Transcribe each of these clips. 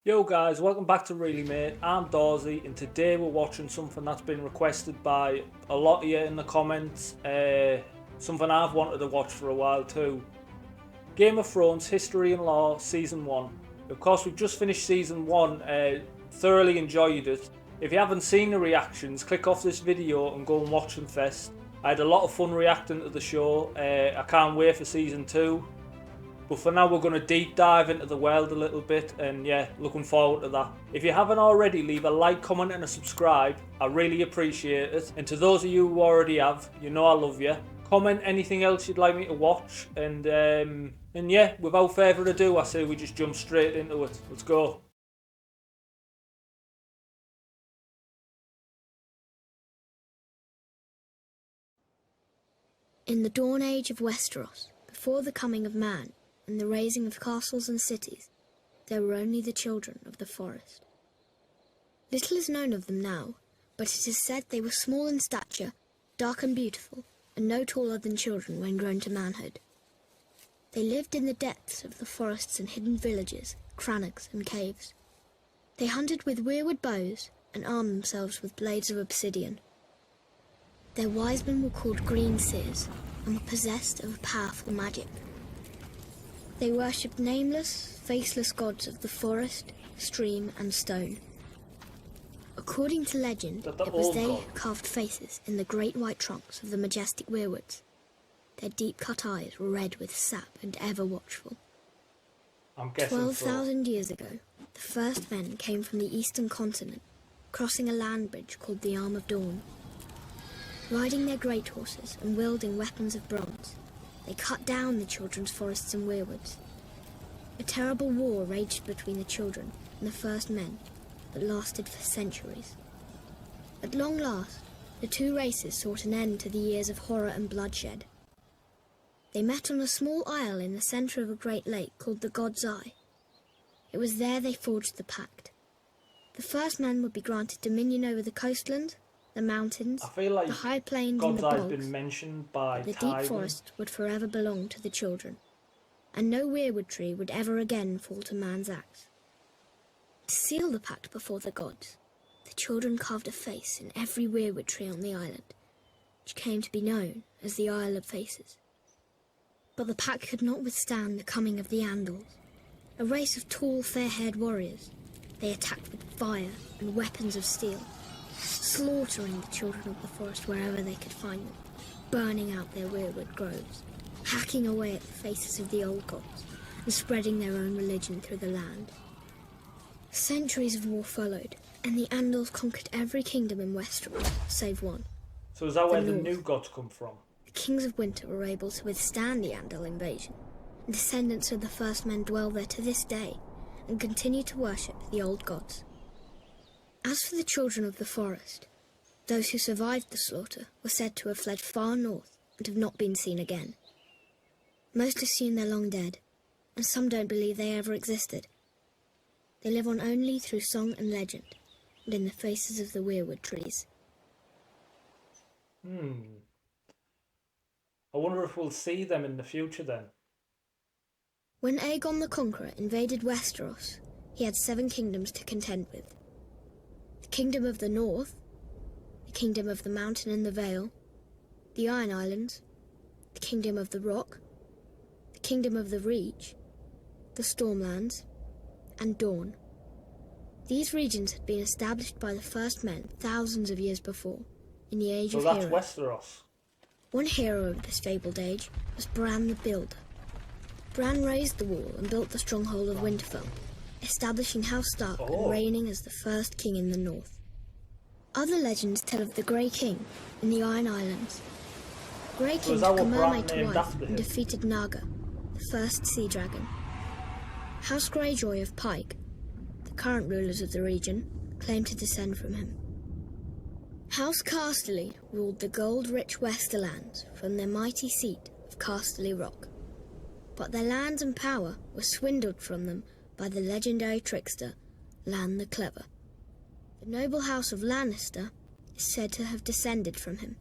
Yo guys, welcome back to Really Mate. I'm Dorsey and today we're watching something that's been requested by a lot of you in the comments. Something I've wanted to watch for a while too. Game of Thrones History and Law Season 1. Of course we've just finished Season 1, thoroughly enjoyed it. If you haven't seen the reactions, click off this video and go and watch them first. I had a lot of fun reacting to the show. I can't wait for Season 2. But for now, we're going to deep dive into the world a little bit, and yeah, looking forward to that. If you haven't already, leave a like, comment, and a subscribe. I really appreciate it. And to those of you who already have, you know I love you. Comment anything else you'd like me to watch, and yeah, without further ado, I say we just jump straight into it. Let's go. In the dawn age of Westeros, before the coming of man and the raising of castles and cities, there were only the children of the forest. Little is known of them now, but it is said they were small in stature, dark and beautiful, and no taller than children when grown to manhood. They lived in the depths of the forests in hidden villages, crannogs and caves. They hunted with weirwood bows and armed themselves with blades of obsidian. Their wise men were called green seers and were possessed of powerful magic. They worshipped nameless, faceless gods of the forest, stream and stone. According to legend, it was they who carved faces in the great white trunks of the majestic weirwoods. Their deep-cut eyes were red with sap and ever watchful. 12,000 years ago, the first men came from the eastern continent, crossing a land bridge called the Arm of Dawn. Riding their great horses and wielding weapons of bronze, they cut down the children's forests and weirwoods. A terrible war raged between the children and the first men that lasted for centuries. At long last, the two races sought an end to the years of horror and bloodshed. They met on a small isle in the centre of a great lake called the God's Eye. It was there they forged the pact. The first men would be granted dominion over the coastlands, the mountains, like the high plains God's and the bogs, been mentioned by the deep forest would forever belong to the children, and no weirwood tree would ever again fall to man's axe. To seal the pact before the gods, the children carved a face in every weirwood tree on the island, which came to be known as the Isle of Faces. But the pact could not withstand the coming of the Andals, a race of tall, fair-haired warriors. They attacked with fire and weapons of steel, slaughtering the children of the forest wherever they could find them, burning out their weirwood groves, hacking away at the faces of the old gods, and spreading their own religion through the land. Centuries of war followed, and the Andals conquered every kingdom in Westeros, save one. So is that where the new gods come from? The kings of winter were able to withstand the Andal invasion, and descendants of the first men dwell there to this day, and continue to worship the old gods. As for the children of the forest, those who survived the slaughter were said to have fled far north and have not been seen again. Most assume they're long dead, and some don't believe they ever existed. They live on only through song and legend, and in the faces of the weirwood trees. I wonder if we'll see them in the future then. When Aegon the Conqueror invaded Westeros, he had 7 kingdoms to contend with. The Kingdom of the North, the Kingdom of the Mountain and the Vale, the Iron Islands, the Kingdom of the Rock, the Kingdom of the Reach, the Stormlands, and Dawn. These regions had been established by the first men thousands of years before, in the Age of Heroes. So that's Westeros. One hero of this fabled age was Bran the Builder. Bran raised the wall and built the stronghold of Winterfell, establishing House Stark and reigning as the first king in the north. Other legends tell of the Grey King in the Iron Islands. Grey King took a mermaid to wife and defeated Naga, the first sea dragon. House Greyjoy of Pike, the current rulers of the region, claim to descend from him. House Casterly ruled the gold-rich Westerlands from their mighty seat of Casterly Rock, but their lands and power were swindled from them by the legendary trickster, Lan the Clever. The noble house of Lannister is said to have descended from him.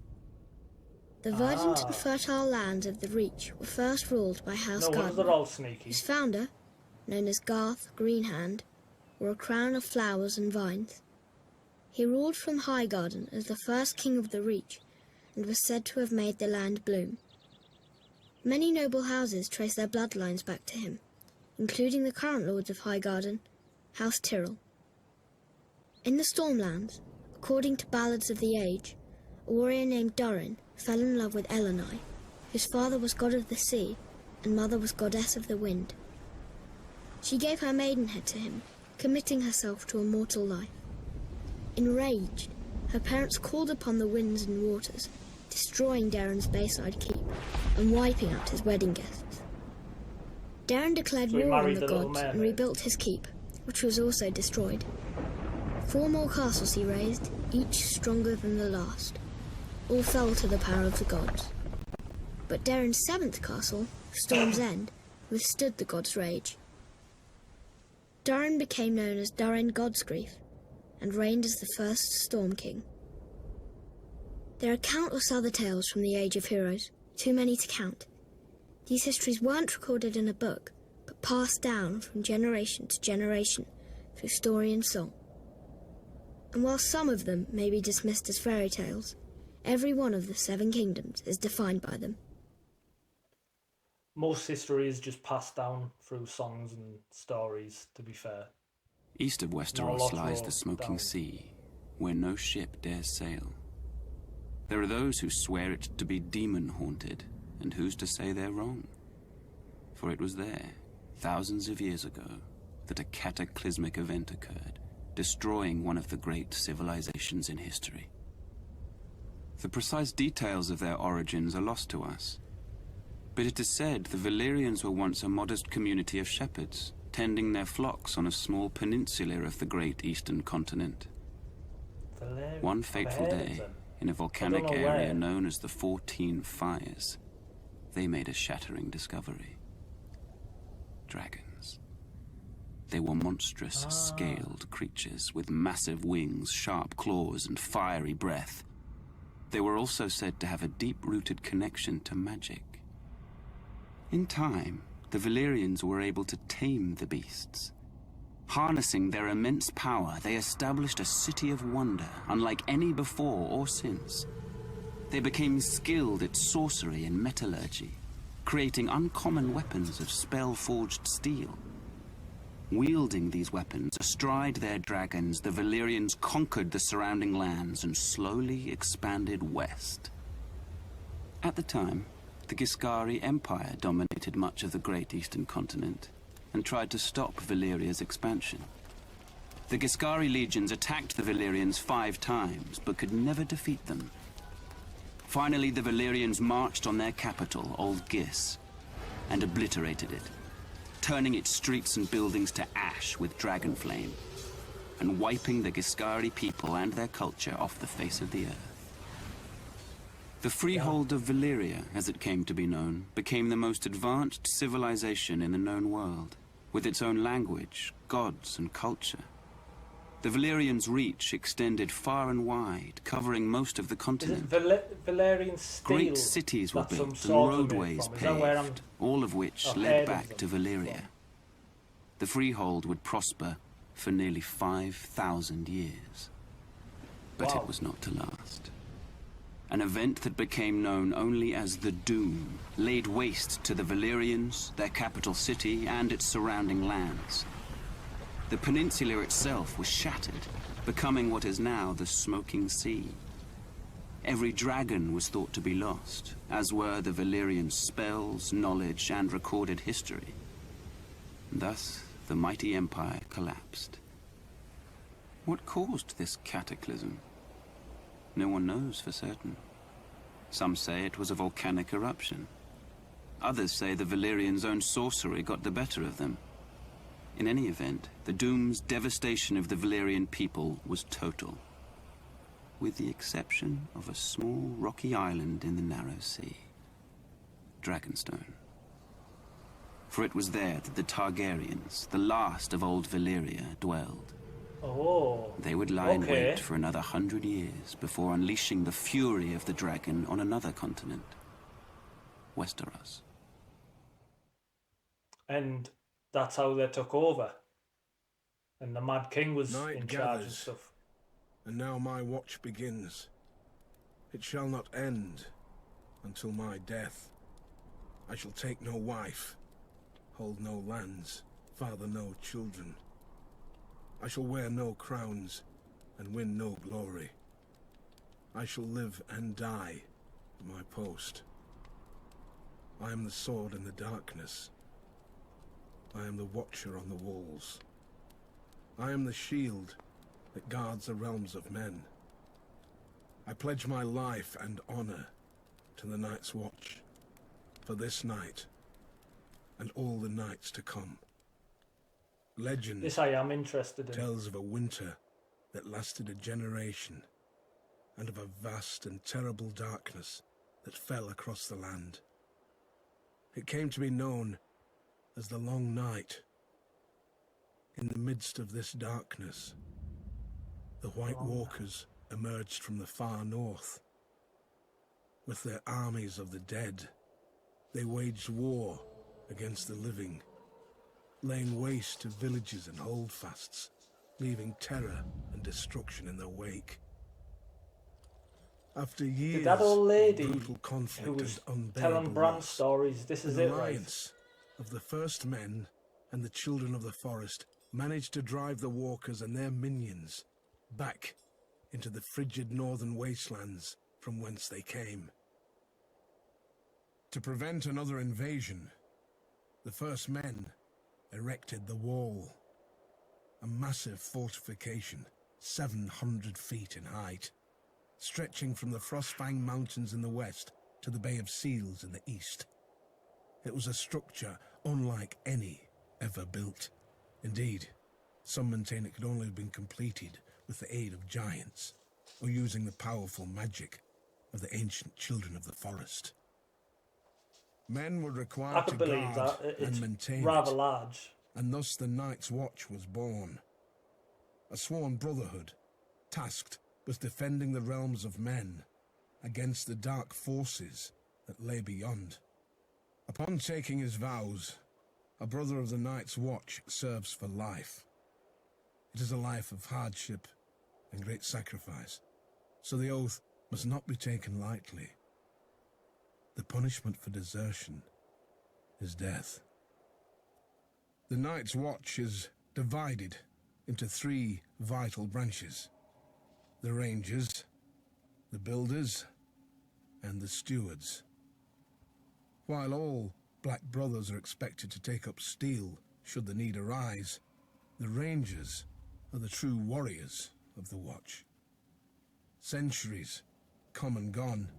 The verdant and fertile lands of the Reach were first ruled by House Gardner, whose founder, known as Garth Greenhand, wore a crown of flowers and vines. He ruled from Highgarden as the first king of the Reach and was said to have made the land bloom. Many noble houses trace their bloodlines back to him, including the current lords of Highgarden, House Tyrrell. In the Stormlands, according to ballads of the age, a warrior named Arryn fell in love with Elenai, whose father was god of the sea and mother was goddess of the wind. She gave her maidenhead to him, committing herself to a mortal life. Enraged, her parents called upon the winds and waters, destroying Darren's Bayside keep and wiping out his wedding guests. Darren declared war on the gods and rebuilt his keep, which was also destroyed. 4 more castles he raised, each stronger than the last. All fell to the power of the gods. But Darren's 7th castle, Storm's End, withstood the gods' rage. Darren became known as Darren Godsgrief and reigned as the first Storm King. There are countless other tales from the Age of Heroes, too many to count. These histories weren't recorded in a book, but passed down from generation to generation through story and song. And while some of them may be dismissed as fairy tales, every one of the 7 kingdoms is defined by them. Most history is just passed down through songs and stories, to be fair. East of Westeros lies the Smoking Sea, where no ship dares sail. There are those who swear it to be demon-haunted, and who's to say they're wrong? For it was there, thousands of years ago, that a cataclysmic event occurred, destroying one of the great civilizations in history. The precise details of their origins are lost to us, but it is said the Valyrians were once a modest community of shepherds, tending their flocks on a small peninsula of the great eastern continent. One fateful day, in a volcanic area known as the 14 Fires, they made a shattering discovery. Dragons. They were monstrous, scaled creatures with massive wings, sharp claws, and fiery breath. They were also said to have a deep-rooted connection to magic. In time, the Valyrians were able to tame the beasts. Harnessing their immense power, they established a city of wonder, unlike any before or since. They became skilled at sorcery and metallurgy, creating uncommon weapons of spell-forged steel. Wielding these weapons astride their dragons, the Valyrians conquered the surrounding lands and slowly expanded west. At the time, the Giscari Empire dominated much of the great eastern continent and tried to stop Valyria's expansion. The Giscari legions attacked the Valyrians 5 times, but could never defeat them. Finally, the Valyrians marched on their capital, Old Gis, and obliterated it, turning its streets and buildings to ash with dragon flame, and wiping the Giscari people and their culture off the face of the earth. The Freehold of Valyria, as it came to be known, became the most advanced civilization in the known world, with its own language, gods, and culture. The Valyrians' reach extended far and wide, covering most of the continent. Is it Valyrian steel? Great cities were built and roadways paved, all of which led back to Valyria. The Freehold would prosper for nearly 5,000 years. But it was not to last. An event that became known only as the Doom laid waste to the Valyrians, their capital city, and its surrounding lands. The peninsula itself was shattered, becoming what is now the Smoking Sea. Every dragon was thought to be lost, as were the Valyrians' spells, knowledge, and recorded history. Thus, the mighty empire collapsed. What caused this cataclysm? No one knows for certain. Some say it was a volcanic eruption. Others say the Valyrians' own sorcery got the better of them. In any event, the Doom's devastation of the Valyrian people was total, with the exception of a small rocky island in the narrow sea, Dragonstone. For it was there that the Targaryens, the last of old Valyria, dwelled. They would lie in wait for another 100 years before unleashing the fury of the dragon on another continent, Westeros. And that's how they took over. And the Mad King was Night in charge and gathers, stuff. and now my watch begins. It shall not end until my death. I shall take no wife, hold no lands, father no children. I shall wear no crowns and win no glory. I shall live and die at my post. I am the sword in the darkness. I am the watcher on the walls. I am the shield that guards the realms of men. I pledge my life and honor to the Night's Watch, for this night and all the nights to come. Legend This I am interested in. tells of a winter that lasted a generation, and of a vast and terrible darkness that fell across the land. It came to be known as the Long Night. In the midst of this darkness, the White Walkers emerged from the far north. With their armies of the dead, they waged war against the living, laying waste to villages and holdfasts, leaving terror and destruction in their wake. After years Did that old lady of brutal who conflict was and unbearable telling Bran loss, stories, this is an it, right? alliance of the first men and the children of the forest managed to drive the walkers and their minions back into the frigid northern wastelands from whence they came. To prevent another invasion, the first men erected the Wall, a massive fortification 700 feet in height, stretching from the Frostfang Mountains in the west to the Bay of Seals in the east. It was a structure unlike any ever built. Indeed, some maintain it could only have been completed with the aid of giants, or using the powerful magic of the ancient children of the forest. Men were I required to could believe guard that. and It's maintain rather it, large. and thus the Night's Watch was born. A sworn brotherhood, tasked with defending the realms of men against the dark forces that lay beyond. Upon taking his vows, a brother of the Night's Watch serves for life. It is a life of hardship and great sacrifice, so the oath must not be taken lightly. The punishment for desertion is death. The Night's Watch is divided into 3 vital branches: the Rangers, the Builders, and the Stewards. While all Black Brothers are expected to take up steel should the need arise, the Rangers are the true warriors of the Watch. Centuries come and gone,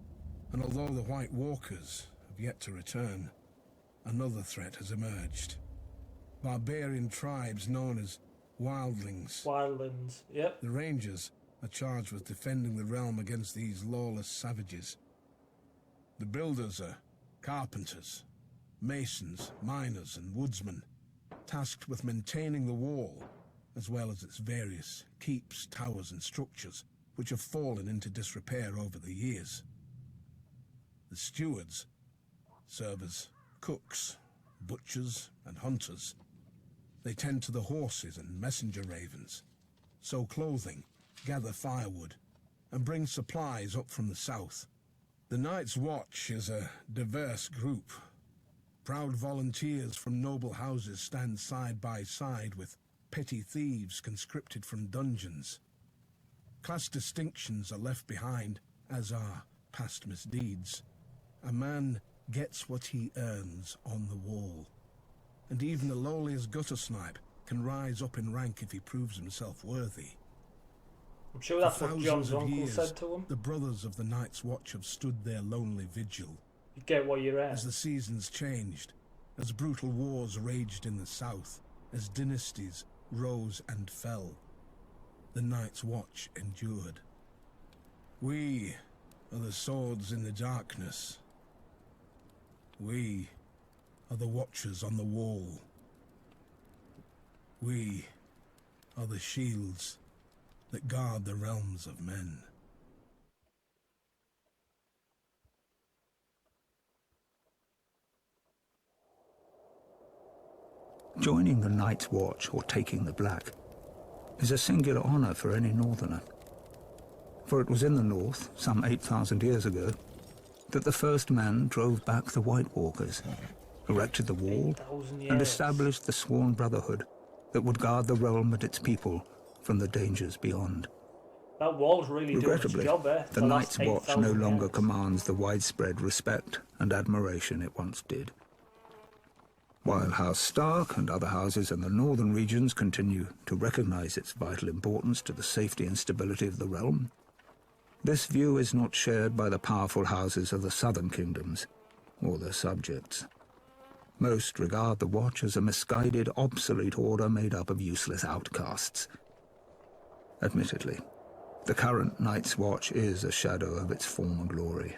and although the White Walkers have yet to return, another threat has emerged. Barbarian tribes known as Wildlings. Wildlands, yep. The Rangers are charged with defending the realm against these lawless savages. The Builders are carpenters, masons, miners, and woodsmen, tasked with maintaining the wall, as well as its various keeps, towers, and structures, which have fallen into disrepair over the years. The Stewards serve as cooks, butchers, and hunters. They tend to the horses and messenger ravens, sew clothing, gather firewood, and bring supplies up from the south. The Night's Watch is a diverse group. Proud volunteers from noble houses stand side by side with petty thieves conscripted from dungeons. Class distinctions are left behind, as are past misdeeds. A man gets what he earns on the wall, and even the lowliest gutter snipe can rise up in rank if he proves himself worthy. I'm sure that's For what thousands John's of uncle years, said to him. the brothers of the Night's Watch have stood their lonely vigil. You get what you're at. As the seasons changed, as brutal wars raged in the south, as dynasties rose and fell, the Night's Watch endured. We are the swords in the darkness. We are the watchers on the wall. We are the shields that guard the realms of men. Joining the Night's Watch, or taking the Black, is a singular honour for any northerner. For it was in the north, some 8,000 years ago, that the first man drove back the White Walkers, erected the wall, 8,000 and years. established the sworn brotherhood that would guard the realm and its people from the dangers beyond. That wall's really doing its Regrettably, job there. the the last Night's Watch no 8,000 longer years. commands the widespread respect and admiration it once did. While House Stark and other houses in the northern regions continue to recognize its vital importance to the safety and stability of the realm, this view is not shared by the powerful houses of the southern kingdoms or their subjects. Most regard the Watch as a misguided, obsolete order made up of useless outcasts. Admittedly, the current Night's Watch is a shadow of its former glory.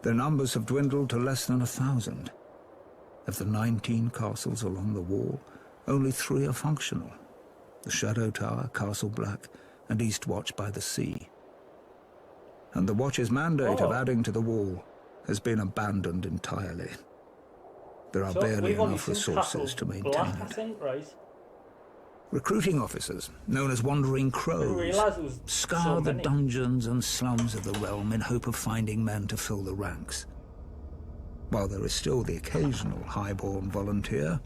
Their numbers have dwindled to less than 1,000. Of the 19 castles along the wall, only 3 are functional: the Shadow Tower, Castle Black, and Eastwatch by the Sea. And the Watch's mandate of adding to the wall has been abandoned entirely. There are So barely we've only enough seen resources Castle to maintain Black, I it. think, right? Recruiting officers, known as Wandering I didn't Crows, realise there was scour so the many. dungeons and slums of the realm in hope of finding men to fill the ranks. While there is still the occasional highborn volunteer,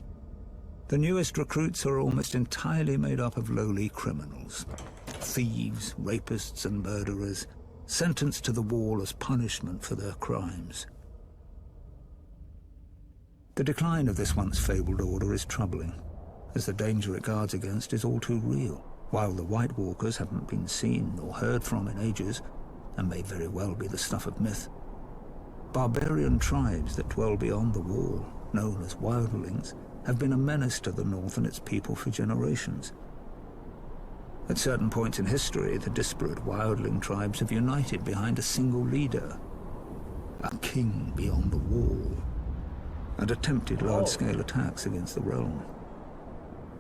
the newest recruits are almost entirely made up of lowly criminals. Thieves, rapists and murderers, sentenced to the wall as punishment for their crimes. The decline of this once fabled order is troubling, as the danger it guards against is all too real. While the White Walkers haven't been seen or heard from in ages, and may very well be the stuff of myth, barbarian tribes that dwell beyond the wall, known as wildlings, have been a menace to the North and its people for generations. At certain points in history, the disparate wildling tribes have united behind a single leader, a king beyond the wall, and attempted large-scale attacks against the realm.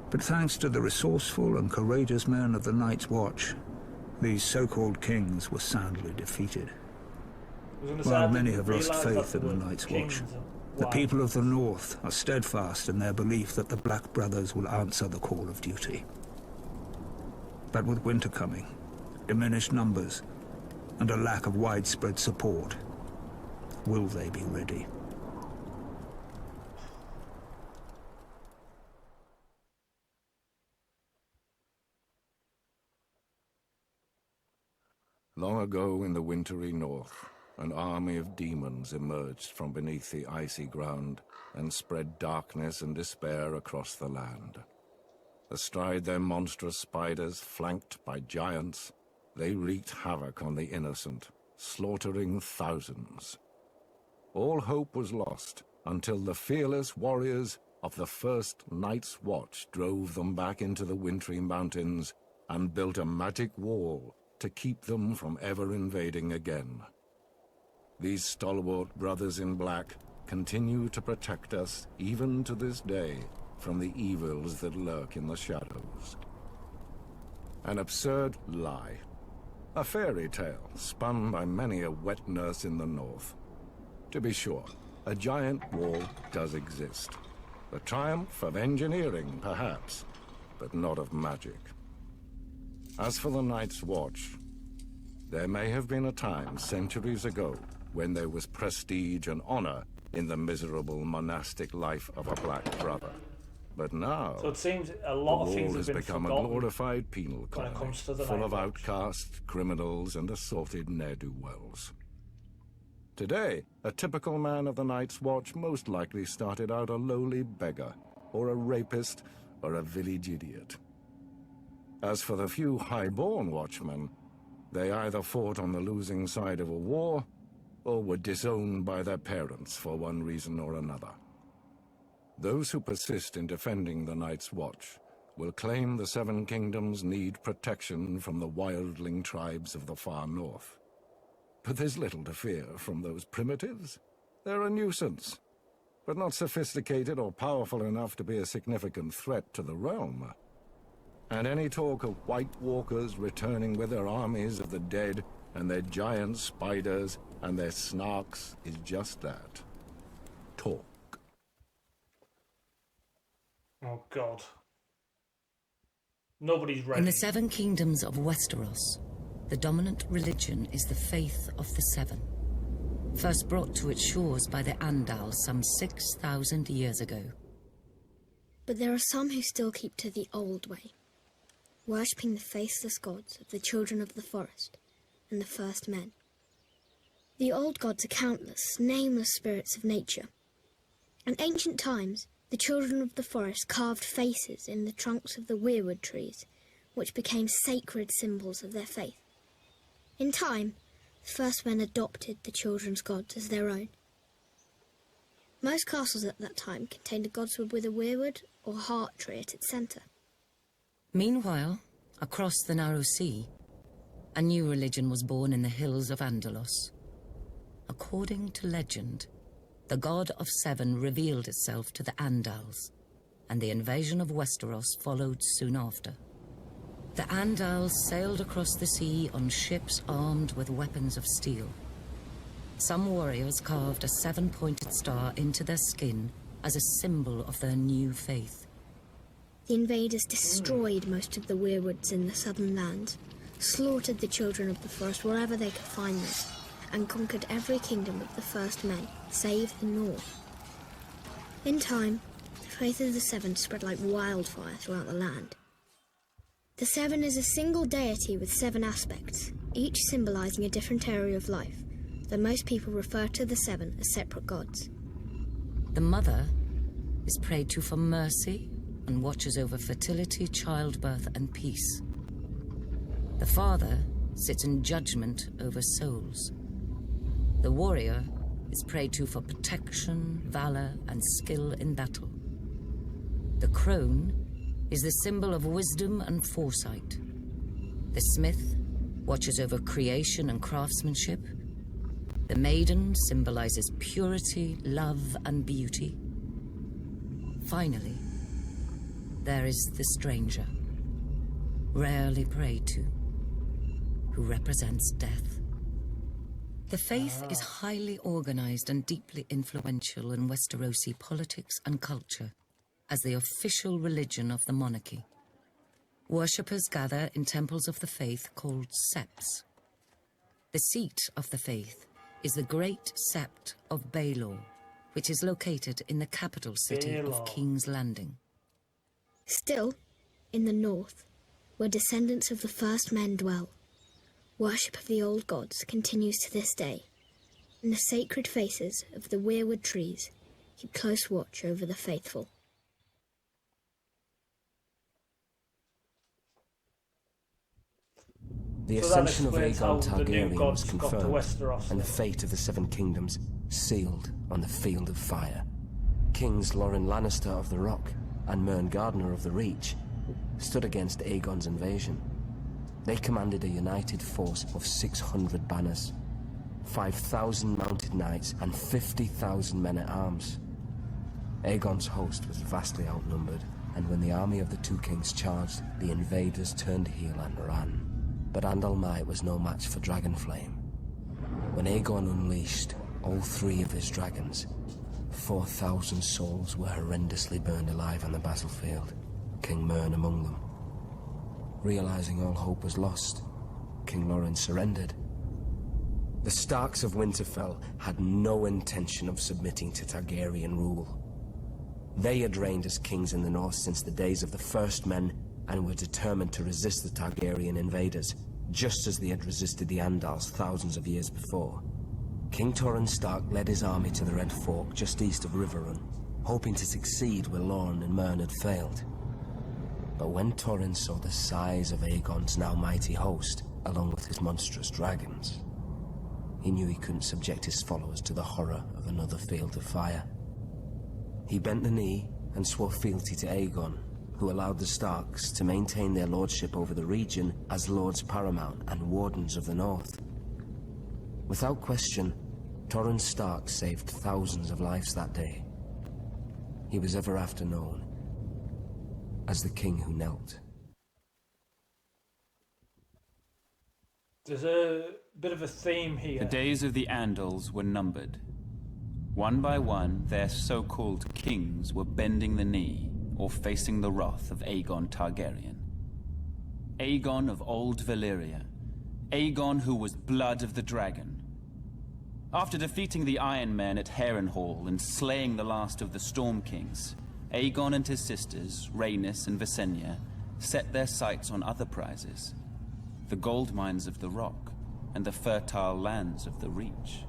But thanks to the resourceful and courageous men of the Night's Watch, these so-called kings were sadly defeated. While many have lost faith in the Night's Watch, the people of the North are steadfast in their belief that the Black Brothers will answer the call of duty. But with winter coming, diminished numbers, and a lack of widespread support, will they be ready? Long ago in the wintry north, an army of demons emerged from beneath the icy ground and spread darkness and despair across the land. Astride their monstrous spiders, flanked by giants, they wreaked havoc on the innocent, slaughtering thousands. All hope was lost until the fearless warriors of the first Night's Watch drove them back into the wintry mountains and built a magic wall to keep them from ever invading again. These stalwart brothers in black continue to protect us even to this day from the evils that lurk in the shadows. An absurd lie. A fairy tale spun by many a wet nurse in the north. To be sure, a giant wall does exist. The triumph of engineering, perhaps, but not of magic. As for the Night's Watch, there may have been a time centuries ago when there was prestige and honor in the miserable monastic life of a Black Brother. But now, So it seems a lot of the things wall have has been become a forgotten glorified penal when it colony, comes to the full Night of Watch. outcasts, criminals, and assaulted ne'er-do-wells. Today, a typical man of the Night's Watch most likely started out a lowly beggar, or a rapist, or a village idiot. As for the few high-born watchmen, they either fought on the losing side of a war, or were disowned by their parents for one reason or another. Those who persist in defending the Night's Watch will claim the Seven Kingdoms need protection from the wildling tribes of the far north. But there's little to fear from those primitives. They're a nuisance, but not sophisticated or powerful enough to be a significant threat to the realm. And any talk of White Walkers returning with their armies of the dead and their giant spiders and their snarks is just that. Talk. Oh, God. Nobody's ready. In the Seven Kingdoms of Westeros, the dominant religion is the faith of the Seven, first brought to its shores by the Andals some 6,000 years ago. But there are some who still keep to the old way, worshipping the faceless gods of the children of the forest and the first men. The old gods are countless, nameless spirits of nature. In ancient times, the children of the forest carved faces in the trunks of the weirwood trees, which became sacred symbols of their faith. In time, the first men adopted the children's gods as their own. Most castles at that time contained a godswood with a weirwood or heart tree at its centre. Meanwhile, across the narrow sea, a new religion was born in the hills of Andalos. According to legend, the God of Seven revealed itself to the Andals, and the invasion of Westeros followed soon after. The Andals sailed across the sea on ships armed with weapons of steel. Some warriors carved a seven-pointed star into their skin as a symbol of their new faith. The invaders destroyed most of the weirwoods in the southern lands, slaughtered the children of the forest wherever they could find them, and conquered every kingdom of the first men, save the north. In time, the faith of the Seven spread like wildfire throughout the land. The Seven is a single deity with 7 aspects, each symbolising a different area of life, though most people refer to the Seven as separate gods. The Mother is prayed to for mercy and watches over fertility, childbirth, and peace. The Father sits in judgment over souls. The warrior is prayed to for protection, valor, and skill in battle. The crone is the symbol of wisdom and foresight. The smith watches over creation and craftsmanship. The maiden symbolizes purity, love, and beauty. Finally, there is the stranger, rarely prayed to, who represents death. The faith is highly organized and deeply influential in Westerosi politics and culture as the official religion of the monarchy. Worshippers gather in temples of the faith called septs. The seat of the faith is the Great Sept of Baelor, which is located in the capital city of King's Landing. Still, in the north, where descendants of the first men dwell, worship of the old gods continues to this day, and the sacred faces of the weirwood trees keep close watch over the faithful. The ascension of Aegon Targaryen was confirmed, and the fate of the Seven Kingdoms sealed on the Field of Fire. Kings Loren Lannister of the Rock and Mern Gardner of the Reach stood against Aegon's invasion. They commanded a united force of 600 banners, 5,000 mounted knights, and 50,000 men-at-arms. Aegon's host was vastly outnumbered, and when the army of the two kings charged, the invaders turned heel and ran. But Andal might was no match for Dragonflame. When Aegon unleashed all 3 of his dragons, 4,000 souls were horrendously burned alive on the battlefield, King Mern among them. Realizing all hope was lost, King Loren surrendered. The Starks of Winterfell had no intention of submitting to Targaryen rule. They had reigned as kings in the north since the days of the First Men and were determined to resist the Targaryen invaders, just as they had resisted the Andals thousands of years before. King Torrhen Stark led his army to the Red Fork just east of Riverrun, hoping to succeed where Lorne and Mern had failed. But when Torrhen saw the size of Aegon's now mighty host, along with his monstrous dragons, he knew he couldn't subject his followers to the horror of another Field of Fire. He bent the knee and swore fealty to Aegon, who allowed the Starks to maintain their lordship over the region as Lords Paramount and Wardens of the North. Without question, Torrhen Stark saved thousands of lives that day. He was ever after known as the King Who Knelt. There's a bit of a theme here. The days of the Andals were numbered. One by one, their so-called kings were bending the knee or facing the wrath of Aegon Targaryen. Aegon of Old Valyria. Aegon who was blood of the dragon. After defeating the Iron Men at Harrenhal and slaying the last of the Storm Kings, Aegon and his sisters, Rhaenys and Visenya, set their sights on other prizes. The gold mines of the Rock and the fertile lands of the Reach.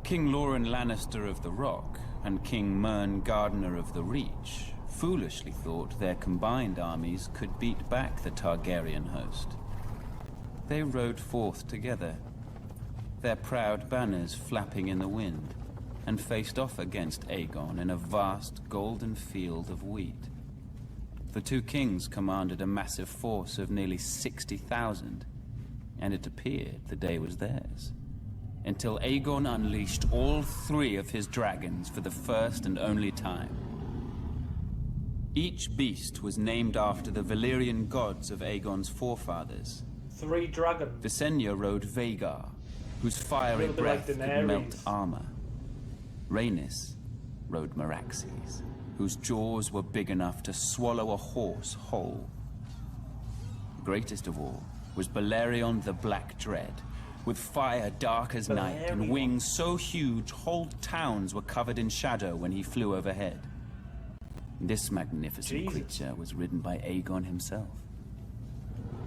King Loren Lannister of the Rock and King Mern Gardener of the Reach foolishly thought their combined armies could beat back the Targaryen host. They rode forth together, their proud banners flapping in the wind, and faced off against Aegon in a vast golden field of wheat. The two kings commanded a massive force of nearly 60,000, and it appeared the day was theirs. Until Aegon unleashed all 3 of his dragons for the first and only time. Each beast was named after the Valyrian gods of Aegon's forefathers. 3 dragons. Visenya rode Vhagar, whose fiery breath could melt armor. Rhaenys rode Meraxes, whose jaws were big enough to swallow a horse whole. Greatest of all was Balerion the Black Dread, with fire dark as night and wings so huge whole towns were covered in shadow when he flew overhead. This magnificent creature was ridden by Aegon himself.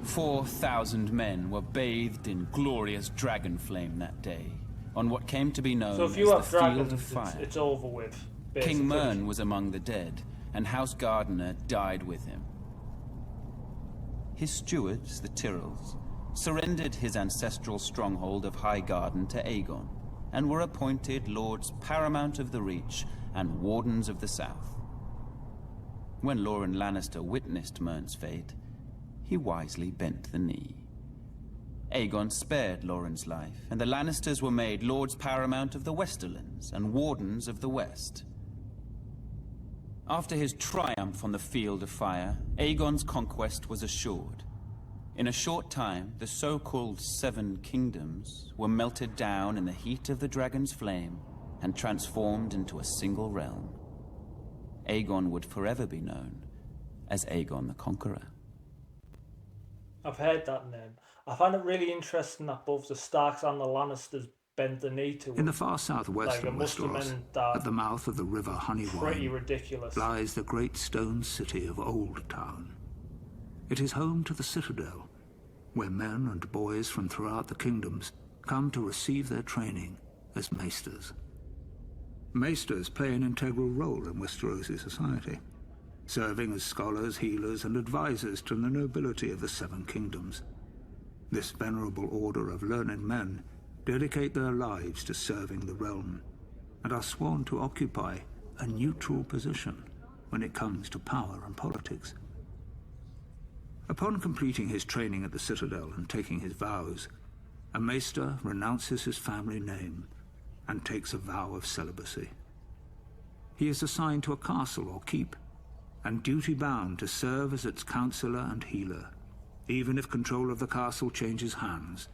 4,000 men were bathed in glorious dragon flame that day, on what came to be known as the Field of Fire. It's over with. Basically. King Mern was among the dead, and House Gardener died with him. His stewards, the Tyrells, surrendered his ancestral stronghold of Highgarden to Aegon, and were appointed Lords Paramount of the Reach and Wardens of the South. When Loren Lannister witnessed Mern's fate, he wisely bent the knee. Aegon spared Loren's life, and the Lannisters were made Lords Paramount of the Westerlands and Wardens of the West. After his triumph on the Field of Fire, Aegon's conquest was assured. In a short time, the so-called 7 kingdoms were melted down in the heat of the dragon's flame and transformed into a single realm. Aegon would forever be known as Aegon the Conqueror. I've heard that name. I find it really interesting that both the Starks and the Lannisters bent the knee to him. In the far southwest of Westeros, at the mouth of the river Honeywine, pretty ridiculous, lies the great stone city of Old Town. It is home to the Citadel, where men and boys from throughout the kingdoms come to receive their training as Maesters. Maesters play an integral role in Westerosi society, serving as scholars, healers, and advisors to the nobility of the 7 kingdoms. This venerable order of learned men dedicate their lives to serving the realm, and are sworn to occupy a neutral position when it comes to power and politics. Upon completing his training at the Citadel and taking his vows, a Maester renounces his family name and takes a vow of celibacy. He is assigned to a castle or keep, and duty-bound to serve as its counselor and healer, even if control of the castle changes hands.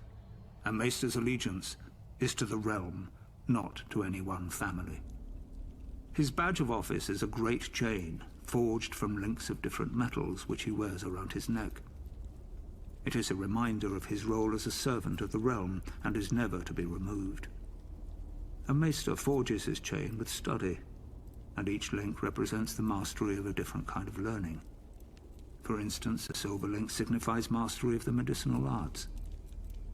A Maester's allegiance is to the realm, not to any one family. His badge of office is a great chain, forged from links of different metals which he wears around his neck. It is a reminder of his role as a servant of the realm, and is never to be removed. A Maester forges his chain with study, and each link represents the mastery of a different kind of learning. For instance, a silver link signifies mastery of the medicinal arts.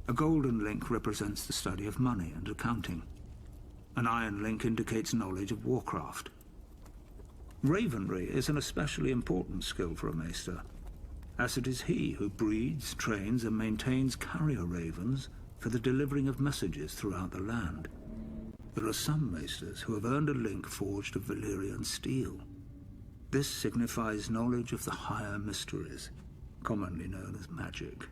A golden link represents the study of money and accounting. An iron link indicates knowledge of warcraft. Ravenry is an especially important skill for a Maester, as it is he who breeds, trains, and maintains carrier ravens for the delivering of messages throughout the land. There are some Maesters who have earned a link forged of Valyrian steel. This signifies knowledge of the higher mysteries, commonly known as magic.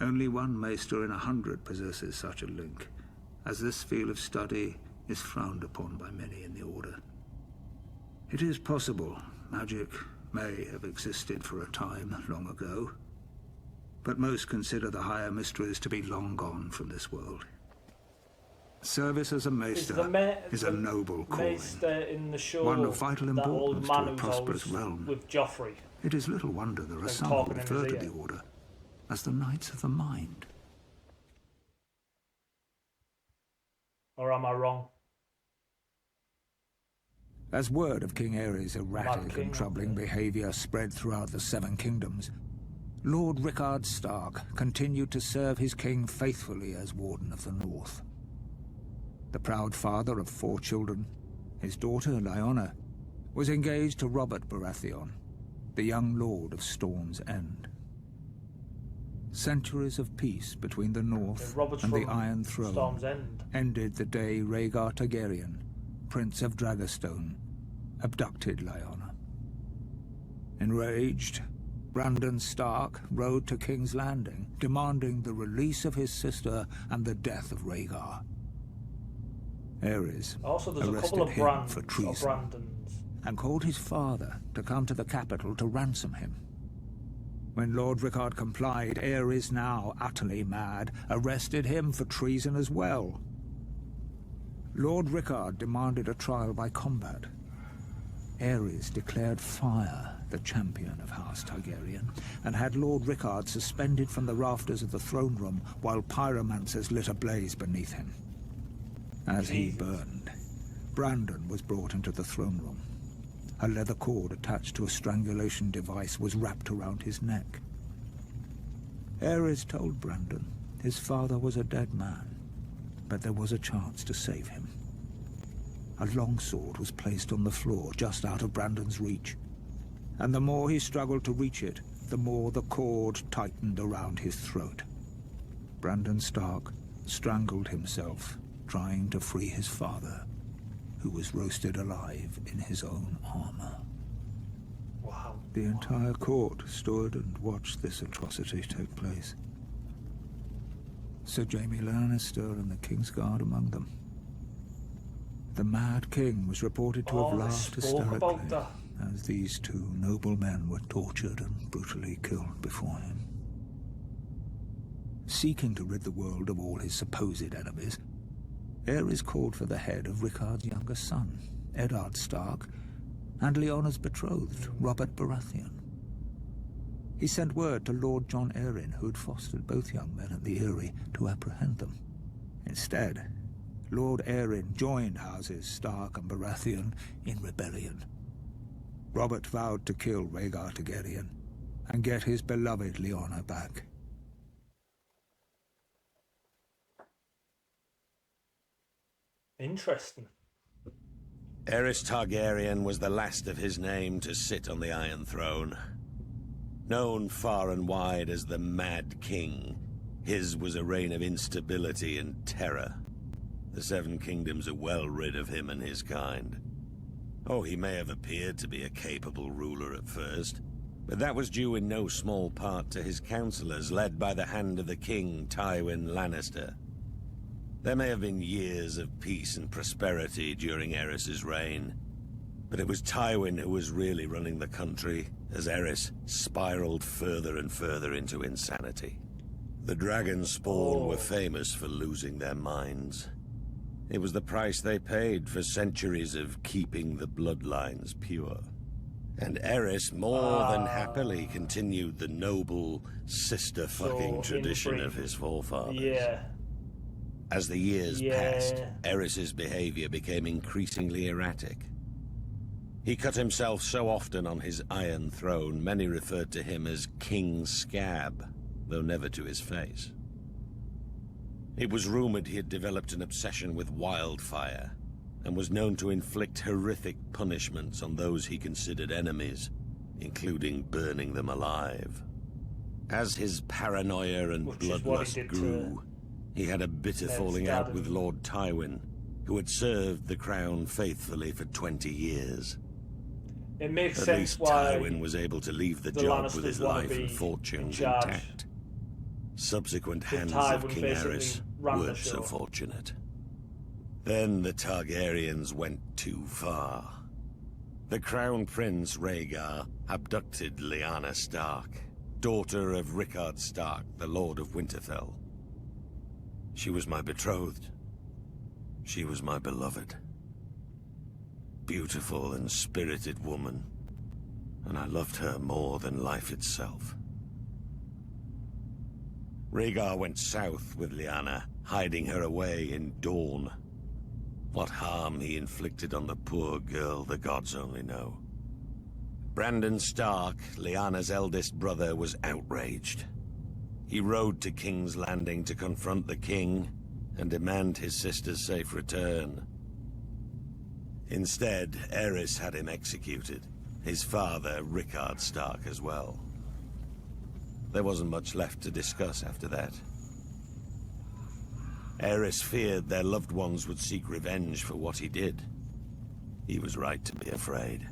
Only one Maester in 100 possesses such a link, as this field of study is frowned upon by many in the Order. It is possible magic may have existed for a time long ago, but most consider the higher mysteries to be long gone from this world. Service as a Maester is a noble calling, in the show, one of vital importance to a prosperous realm. With Joffrey. It is little wonder there are some who refer to the Order as the Knights of the Mind. Or am I wrong? As word of King Aerys' erratic and troubling behaviour spread throughout the Seven Kingdoms, Lord Rickard Stark continued to serve his king faithfully as Warden of the North. The proud father of 4 children, his daughter Lyanna, was engaged to Robert Baratheon, the young lord of Storm's End. Centuries of peace between the North and the Iron Throne ended the day Rhaegar Targaryen, Prince of Dragonstone, abducted Lyanna. Enraged, Brandon Stark rode to King's Landing, demanding the release of his sister and the death of Rhaegar. Aerys arrested him for treason and called his father to come to the capital to ransom him. When Lord Rickard complied, Aerys, now utterly mad, arrested him for treason as well. Lord Rickard demanded a trial by combat. Aerys declared fire the champion of House Targaryen, and had Lord Rickard suspended from the rafters of the throne room while pyromancers lit a blaze beneath him. As he burned, Brandon was brought into the throne room. A leather cord attached to a strangulation device was wrapped around his neck. Aerys told Brandon his father was a dead man, but there was a chance to save him. A longsword was placed on the floor just out of Brandon's reach, and the more he struggled to reach it, the more the cord tightened around his throat. Brandon Stark strangled himself, trying to free his father, who was roasted alive in his own armor. Wow. The entire court stood and watched this atrocity take place. Sir Jaime Lannister and the Kingsguard among them. The Mad King was reported to have laughed hysterically as these 2 noble men were tortured and brutally killed before him. Seeking to rid the world of all his supposed enemies, Aerys called for the head of Rickard's younger son, Eddard Stark, and Lyanna's betrothed, Robert Baratheon. He sent word to Lord Jon Arryn, who had fostered both young men at the Eyrie, to apprehend them. Instead, Lord Arryn joined houses Stark and Baratheon in rebellion. Robert vowed to kill Rhaegar Targaryen and get his beloved Lyanna back. Interesting. Aerys Targaryen was the last of his name to sit on the Iron Throne. Known far and wide as the Mad King, his was a reign of instability and terror. The Seven Kingdoms are well rid of him and his kind. Oh, he may have appeared to be a capable ruler at first, but that was due in no small part to his counselors, led by the hand of the king, Tywin Lannister. There may have been years of peace and prosperity during Aerys' reign, but it was Tywin who was really running the country as Aerys spiraled further and further into insanity. The dragon spawn were famous for losing their minds. It was the price they paid for centuries of keeping the bloodlines pure. And Aerys more than happily continued the noble sister-fucking tradition of his forefathers. Yeah. As the years passed, Aerys' behavior became increasingly erratic. He cut himself so often on his Iron Throne, many referred to him as King Scab, though never to his face. It was rumored he had developed an obsession with wildfire, and was known to inflict horrific punishments on those he considered enemies, including burning them alive. As his paranoia and bloodlust grew, he had a bitter falling out with Lord Tywin, who had served the crown faithfully for 20 years. It makes At sense least why Tywin was able to leave the job with his life and fortunes intact. Subsequent hands of King Aerys weren't so fortunate. Then the Targaryens went too far. The Crown Prince Rhaegar abducted Lyanna Stark, daughter of Rickard Stark, the Lord of Winterfell. She was my betrothed. She was my beloved. Beautiful and spirited woman. and I loved her more than life itself. Rhaegar went south with Lyanna, hiding her away in Dorne. What harm he inflicted on the poor girl, the gods only know. Brandon Stark, Lyanna's eldest brother, was outraged. He rode to King's Landing to confront the king and demand his sister's safe return. Instead, Aerys had him executed, his father, Rickard Stark, as well. There wasn't much left to discuss after that. Aerys feared their loved ones would seek revenge for what he did. He was right to be afraid.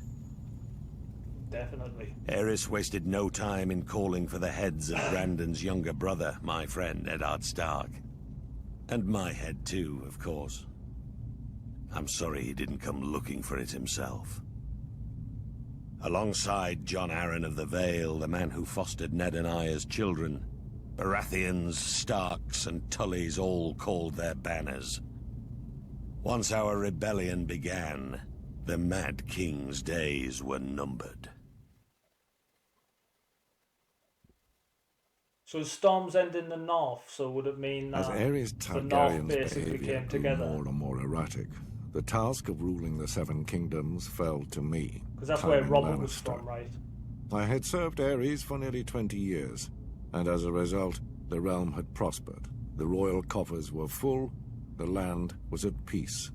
Definitely. Aerys wasted no time in calling for the heads of Brandon's younger brother, my friend Eddard Stark. And my head too, of course. I'm sorry he didn't come looking for it himself. Alongside Jon Arryn of the Vale, the man who fostered Ned and I as children, Baratheons, Starks, and Tullys all called their banners. Once our rebellion began, the Mad King's days were numbered. So Storm's End in the north, so would it mean that as Aerys the north Targaryen's basically behavior came grew together? more and more erratic, the task of ruling the Seven Kingdoms fell to me. Because that's where Tywin Robert was Lannister. from, right? I had served Aerys for nearly 20 years, and as a result, the realm had prospered. The royal coffers were full, the land was at peace.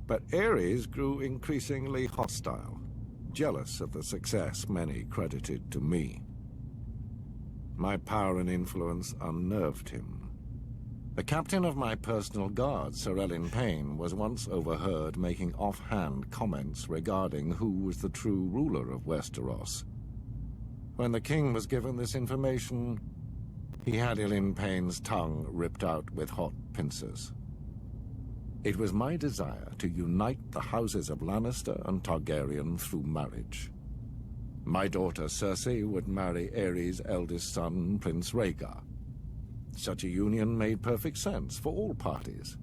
But Aerys grew increasingly hostile, jealous of the success many credited to me. My power and influence unnerved him. The captain of my personal guard, Sir Elyn Payne, was once overheard making offhand comments regarding who was the true ruler of Westeros. When the king was given this information, he had Elyn Payne's tongue ripped out with hot pincers. It was my desire to unite the houses of Lannister and Targaryen through marriage. My daughter Cersei would marry Aerys' eldest son, Prince Rhaegar. Such a union made perfect sense for all parties.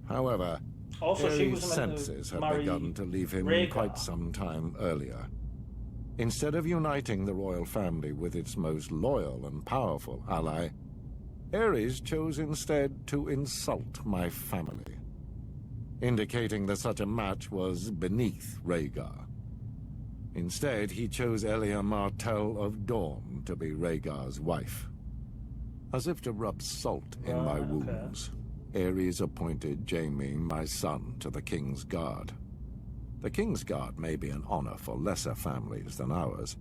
However, Also, she Aerys' was meant to senses had marry begun to leave him Rhaegar. quite some time earlier. Instead of uniting the royal family with its most loyal and powerful ally, Aerys chose instead to insult my family, indicating that such a match was beneath Rhaegar. Instead, he chose Elia Martell of Dorne to be Rhaegar's wife. As if to rub salt in my wounds, Aerys appointed Jaime, my son, to the King's Guard. The King's Guard may be an honor for lesser families than ours,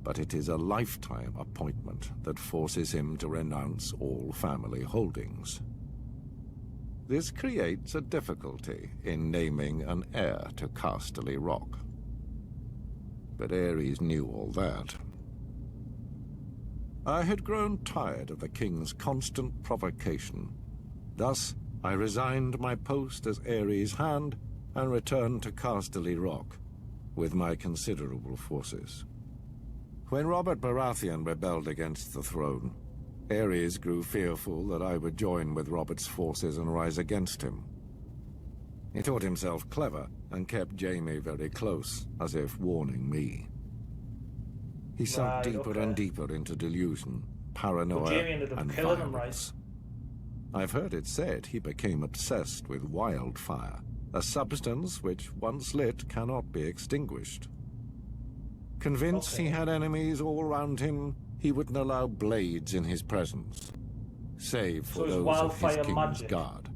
but it is a lifetime appointment that forces him to renounce all family holdings. This creates a difficulty in naming an heir to Casterly Rock. But Aerys knew all that. I had grown tired of the king's constant provocation. Thus, I resigned my post as Aerys' hand and returned to Casterly Rock with my considerable forces. When Robert Baratheon rebelled against the throne, Aerys grew fearful that I would join with Robert's forces and rise against him. He thought himself clever and kept Jaime very close, as if warning me. He sunk deeper and deeper into delusion, paranoia, Jaime ended up and killing him, violence. I've heard it said he became obsessed with wildfire, a substance which, once lit, cannot be extinguished. Convinced he had enemies all around him, he wouldn't allow blades in his presence, save for those of his king's magic. guard.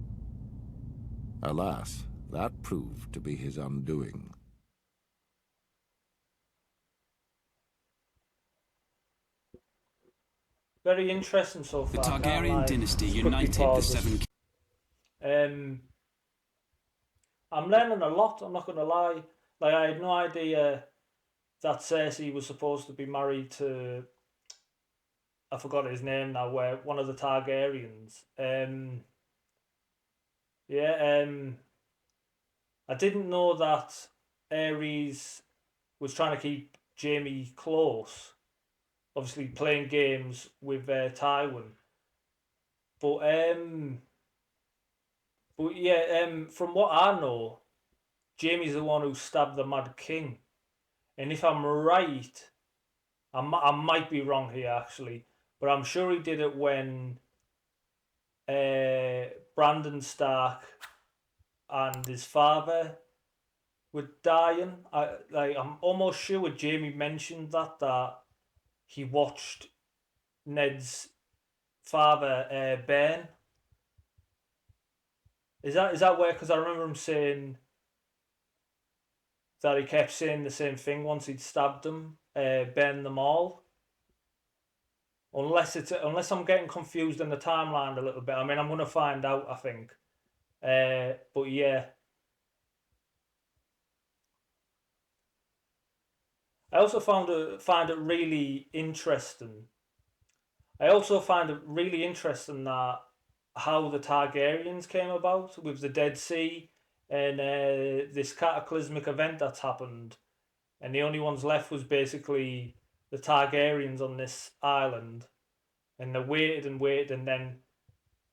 Alas, that proved to be his undoing. Very interesting so far. The Targaryen dynasty united the Seven I'm learning a lot, I'm not going to lie. Like, I had no idea that Cersei was supposed to be married to, I forgot his name now, where one of the Targaryens. I didn't know that Aerys was trying to keep Jaime close, obviously playing games with Tywin. From what I know, Jaime's the one who stabbed the Mad King. And if I'm right, I might be wrong here actually, but I'm sure he did it when Brandon Stark and his father were dying. I'm almost sure Jamie mentioned that he watched Ned's father burn. Is that where? Because I remember him saying that he kept saying the same thing once he'd stabbed them, burn them all. Unless I'm getting confused in the timeline a little bit. I mean, I'm gonna find out, I think. But yeah. I also find it really interesting. I also find it really interesting that how the Targaryens came about with the Dead Sea and this cataclysmic event that's happened, and the only ones left was basically the Targaryens on this island, and they waited and waited, and then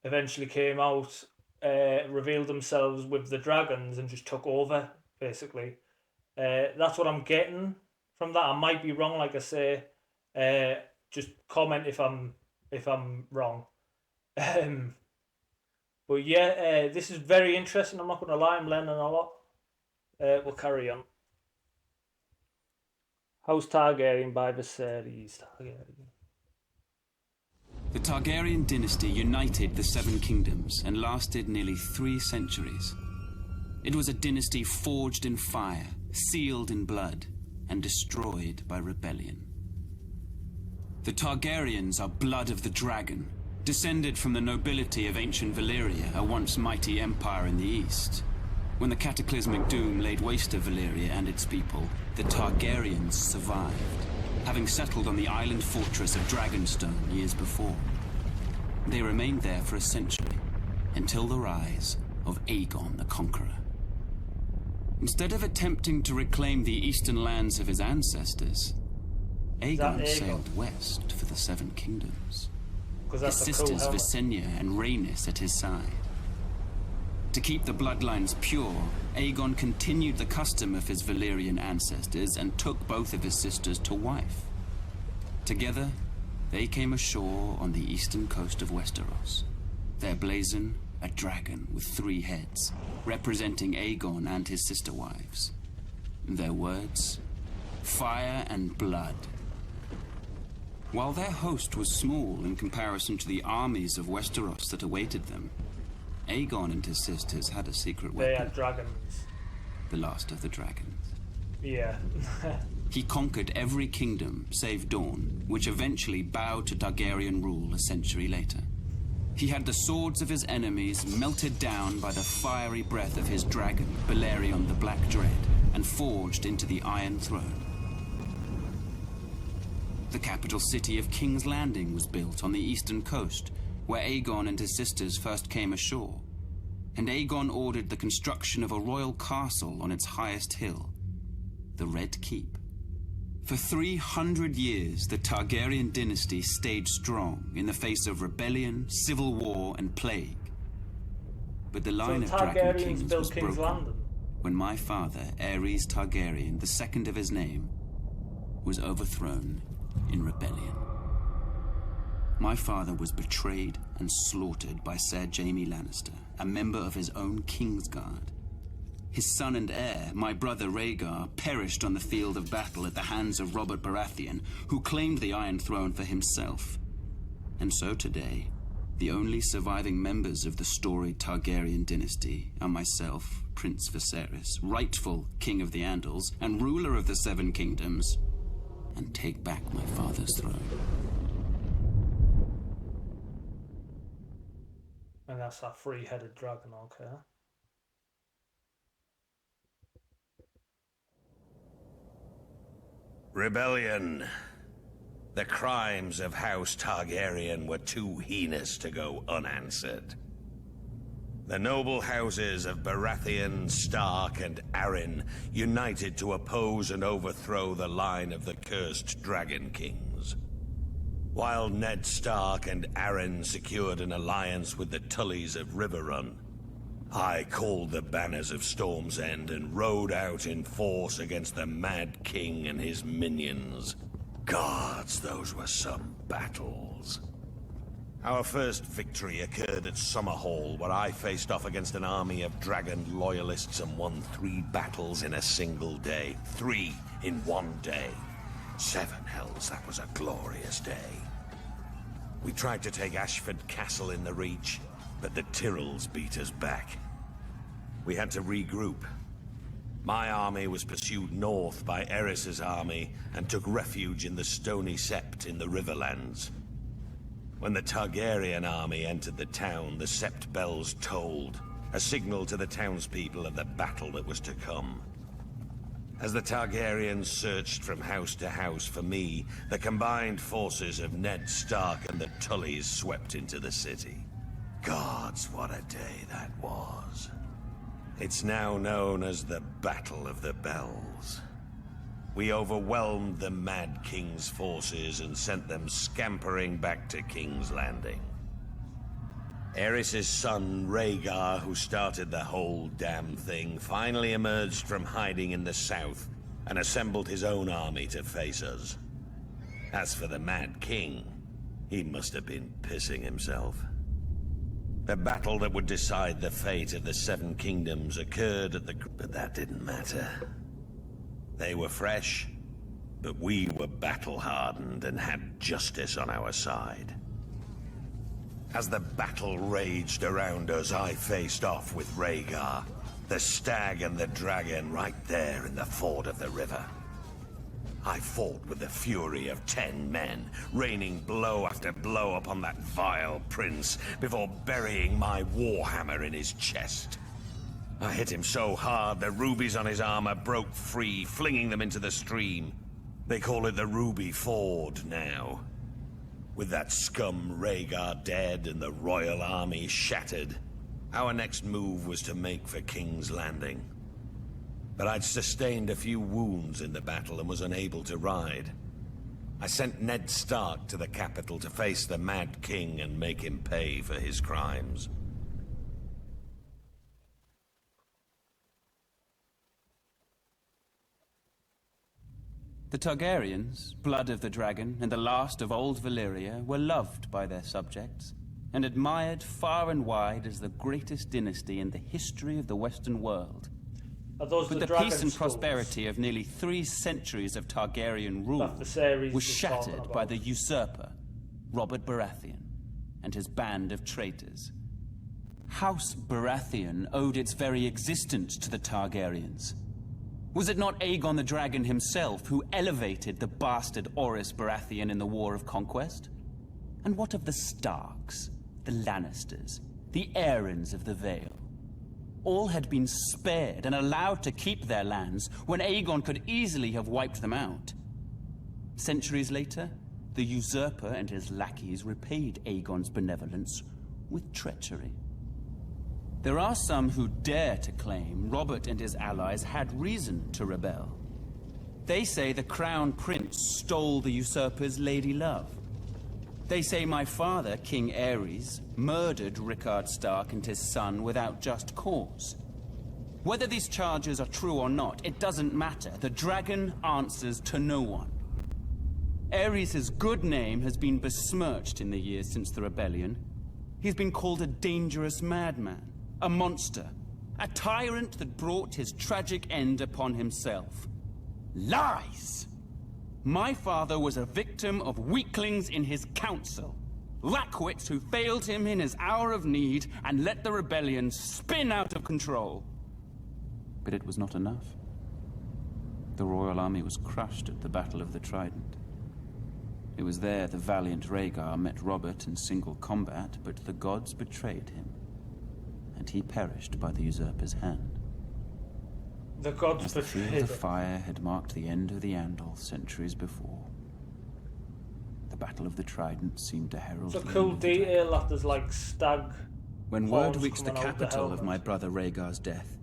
eventually came out, revealed themselves with the dragons, and just took over. Basically, that's what I'm getting from that. I might be wrong, like I say. Just comment if I'm wrong. But yeah, this is very interesting. I'm not going to lie, I'm learning a lot. We'll carry on. House Targaryen by Viserys Targaryen. The Targaryen dynasty united the Seven Kingdoms and lasted nearly 3 centuries. It was a dynasty forged in fire, sealed in blood, and destroyed by rebellion. The Targaryens are blood of the dragon, descended from the nobility of ancient Valyria, a once mighty empire in the east. When the cataclysmic doom laid waste to Valyria and its people, the Targaryens survived, having settled on the island fortress of Dragonstone years before. They remained there for a century, until the rise of Aegon the Conqueror. Instead of attempting to reclaim the eastern lands of his ancestors, Aegon sailed west for the Seven Kingdoms. His sisters Visenya and Rhaenys at his side. To keep the bloodlines pure, Aegon continued the custom of his Valyrian ancestors and took both of his sisters to wife. Together, they came ashore on the eastern coast of Westeros. Their blazon, a dragon with 3 heads, representing Aegon and his sister wives. Their words, fire and blood. While their host was small in comparison to the armies of Westeros that awaited them, Aegon and his sisters had a secret weapon. They had dragons. The last of the dragons. Yeah. He conquered every kingdom save Dorne, which eventually bowed to Targaryen rule a century later. He had the swords of his enemies melted down by the fiery breath of his dragon, Valyrion the Black Dread, and forged into the Iron Throne. The capital city of King's Landing was built on the eastern coast, where Aegon and his sisters first came ashore, and Aegon ordered the construction of a royal castle on its highest hill, the Red Keep. For 300 years, the Targaryen dynasty stayed strong in the face of rebellion, civil war, and plague. But the line of Dragon Kings was broken when my father, Aerys Targaryen, the second of his name, was overthrown in rebellion. My father was betrayed and slaughtered by Ser Jaime Lannister, a member of his own Kingsguard. His son and heir, my brother Rhaegar, perished on the field of battle at the hands of Robert Baratheon, who claimed the Iron Throne for himself. And so today, the only surviving members of the storied Targaryen dynasty are myself, Prince Viserys, rightful King of the Andals and ruler of the Seven Kingdoms, and take back my father's throne. And that's that 3-headed dragon, okay? Rebellion. The crimes of House Targaryen were too heinous to go unanswered. The noble houses of Baratheon, Stark, and Arryn united to oppose and overthrow the line of the cursed Dragon Kings. While Ned Stark and Arryn secured an alliance with the Tullys of Riverrun, I called the banners of Storm's End and rode out in force against the Mad King and his minions. Gods, those were some battles. Our first victory occurred at Summerhall, where I faced off against an army of dragon loyalists and won 3 battles in a single day. 3 in one day. 7 hells, that was a glorious day. We tried to take Ashford Castle in the Reach, but the Tyrells beat us back. We had to regroup. My army was pursued north by Aerys's army and took refuge in the Stony Sept in the Riverlands. When the Targaryen army entered the town, the Sept bells tolled, a signal to the townspeople of the battle that was to come. As the Targaryens searched from house to house for me, the combined forces of Ned Stark and the Tullys swept into the city. Gods, what a day that was. It's now known as the Battle of the Bells. We overwhelmed the Mad King's forces and sent them scampering back to King's Landing. Aerys's son, Rhaegar, who started the whole damn thing, finally emerged from hiding in the south and assembled his own army to face us. As for the Mad King, he must have been pissing himself. The battle that would decide the fate of the 7 kingdoms occurred at the... But that didn't matter. They were fresh, but we were battle-hardened and had justice on our side. As the battle raged around us, I faced off with Rhaegar, the stag and the dragon right there in the ford of the river. I fought with the fury of 10 men, raining blow after blow upon that vile prince before burying my warhammer in his chest. I hit him so hard the rubies on his armor broke free, flinging them into the stream. They call it the Ruby Ford now. With that scum Rhaegar dead and the royal army shattered, our next move was to make for King's Landing. But I'd sustained a few wounds in the battle and was unable to ride. I sent Ned Stark to the capital to face the Mad King and make him pay for his crimes. The Targaryens, blood of the dragon, and the last of old Valyria, were loved by their subjects, and admired far and wide as the greatest dynasty in the history of the Western world. But the peace and prosperity of nearly 3 centuries of Targaryen rule was shattered by the usurper, Robert Baratheon, and his band of traitors. House Baratheon owed its very existence to the Targaryens. Was it not Aegon the Dragon himself who elevated the bastard Orys Baratheon in the War of Conquest? And what of the Starks, the Lannisters, the Arryns of the Vale? All had been spared and allowed to keep their lands when Aegon could easily have wiped them out. Centuries later, the usurper and his lackeys repaid Aegon's benevolence with treachery. There are some who dare to claim Robert and his allies had reason to rebel. They say the Crown Prince stole the usurper's lady love. They say my father, King Aerys, murdered Rickard Stark and his son without just cause. Whether these charges are true or not, it doesn't matter. The dragon answers to no one. Aerys' good name has been besmirched in the years since the rebellion. He's been called a dangerous madman, a monster, a tyrant that brought his tragic end upon himself. Lies! My father was a victim of weaklings in his council. Lackwits who failed him in his hour of need and let the rebellion spin out of control. But it was not enough. The royal army was crushed at the Battle of the Trident. It was there the valiant Rhaegar met Robert in single combat, but the gods betrayed him, and he perished by the usurper's hand. The gods As the field of fire had marked the end of the Andal centuries before, the Battle of the Trident seemed to herald it's a cool detail that there's like stag. When word reached the capital of my brother Rhaegar's death,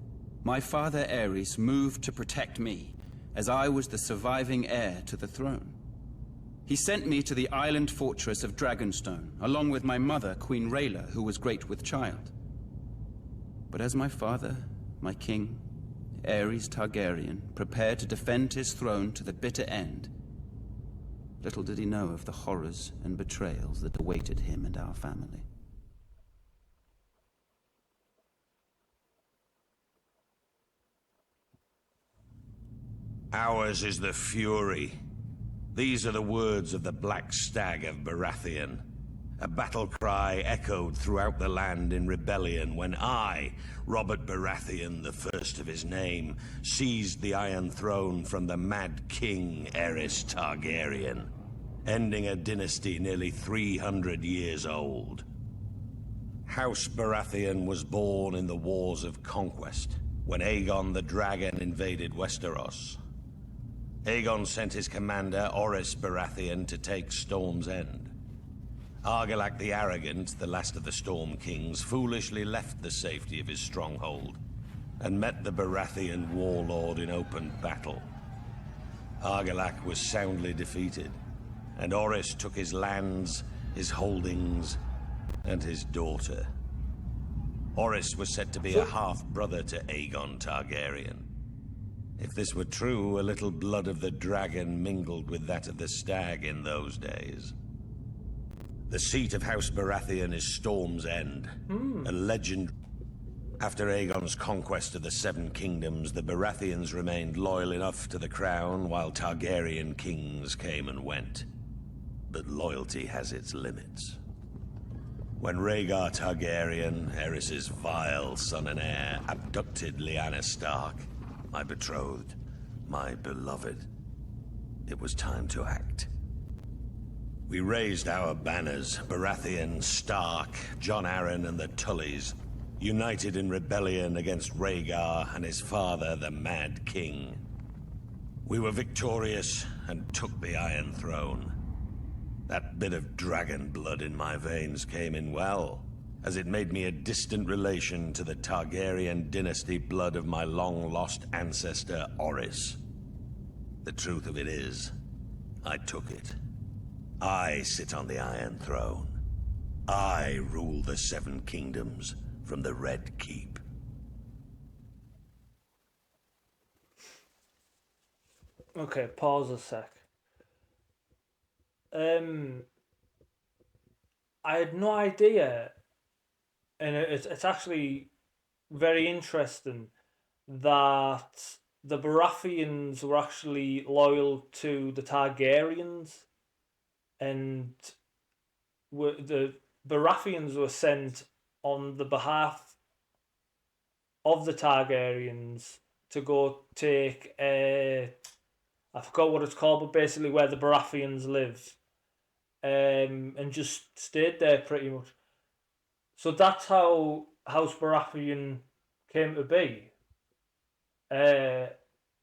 my father Aerys moved to protect me, as I was the surviving heir to the throne. He sent me to the island fortress of Dragonstone, along with my mother, Queen Rhaela, who was great with child. But as my father, my king, Aerys Targaryen, prepared to defend his throne to the bitter end, little did he know of the horrors and betrayals that awaited him and our family. Ours is the fury. These are the words of the Black Stag of Baratheon. A battle cry echoed throughout the land in rebellion when I, Robert Baratheon, the first of his name, seized the Iron Throne from the Mad King Aerys Targaryen, ending a dynasty nearly 300 years old. House Baratheon was born in the Wars of Conquest, when Aegon the Dragon invaded Westeros. Aegon sent his commander, Orys Baratheon, to take Storm's End. Argilac the Arrogant, the last of the Storm Kings, foolishly left the safety of his stronghold and met the Baratheon warlord in open battle. Argilac was soundly defeated, and Orys took his lands, his holdings, and his daughter. Orys was said to be a half-brother to Aegon Targaryen. If this were true, a little blood of the dragon mingled with that of the stag in those days. The seat of House Baratheon is Storm's End, a legend. After Aegon's conquest of the Seven Kingdoms, the Baratheons remained loyal enough to the crown while Targaryen kings came and went. But loyalty has its limits. When Rhaegar Targaryen, Aerys' vile son and heir, abducted Lyanna Stark, my betrothed, my beloved, it was time to act. We raised our banners, Baratheon, Stark, Jon Arryn, and the Tullys, united in rebellion against Rhaegar and his father, the Mad King. We were victorious and took the Iron Throne. That bit of dragon blood in my veins came in well, as it made me a distant relation to the Targaryen dynasty blood of my long-lost ancestor, Orys. The truth of it is, I took it. I sit on the Iron Throne. I rule the Seven Kingdoms from the Red Keep. Okay, pause a sec. I had no idea, and it's actually very interesting that the Baratheons were actually loyal to the Targaryens, and the Baratheons were sent on the behalf of the Targaryens to go take I forgot what it's called, but basically where the Baratheons live, and just stayed there pretty much. So that's how House Baratheon came to be.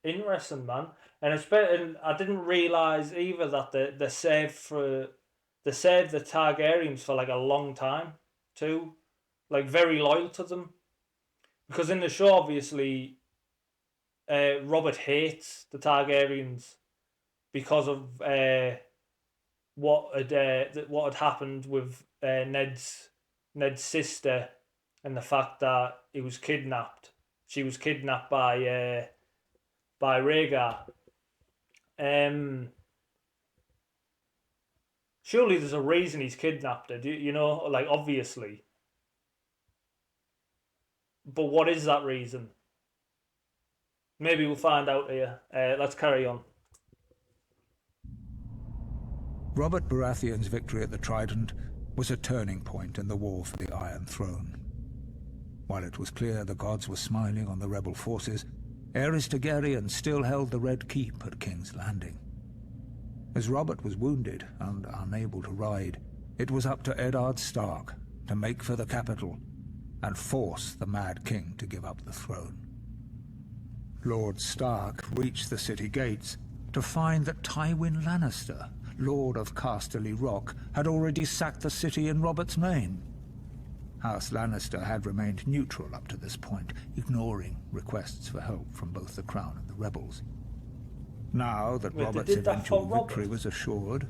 Interesting, man. And I didn't realise either that they saved the Targaryens for like a long time too, like very loyal to them, because in the show obviously Robert hates the Targaryens because of what had happened with Ned's sister, and the fact that he was kidnapped. She was kidnapped by Rhaegar. Surely there's a reason he's kidnapped her, you know, like obviously. But what is that reason? Maybe we'll find out here. Let's carry on. Robert Baratheon's victory at the Trident was a turning point in the war for the Iron Throne. While it was clear the gods were smiling on the rebel forces, Aerys Targaryen still held the Red Keep at King's Landing. As Robert was wounded and unable to ride, it was up to Eddard Stark to make for the capital and force the Mad King to give up the throne. Lord Stark reached the city gates to find that Tywin Lannister, Lord of Casterly Rock, had already sacked the city in Robert's name. House Lannister had remained neutral up to this point, ignoring requests for help from both the Crown and the rebels. Now that Robert's eventual victory was assured,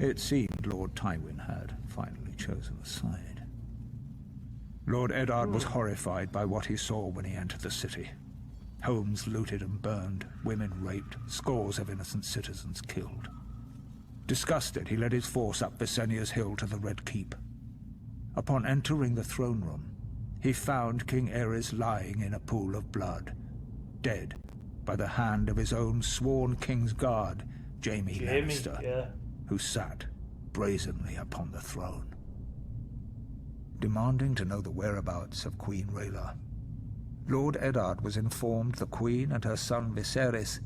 it seemed Lord Tywin had finally chosen a side. Lord Eddard was horrified by what he saw when he entered the city. Homes looted and burned, women raped, scores of innocent citizens killed. Disgusted, he led his force up Visenia's hill to the Red Keep. Upon entering the throne room, he found King Aerys lying in a pool of blood, dead by the hand of his own sworn King's Guard, Jaime Lannister, who sat brazenly upon the throne. Demanding to know the whereabouts of Queen Rhaela, Lord Eddard was informed the Queen and her son Viserys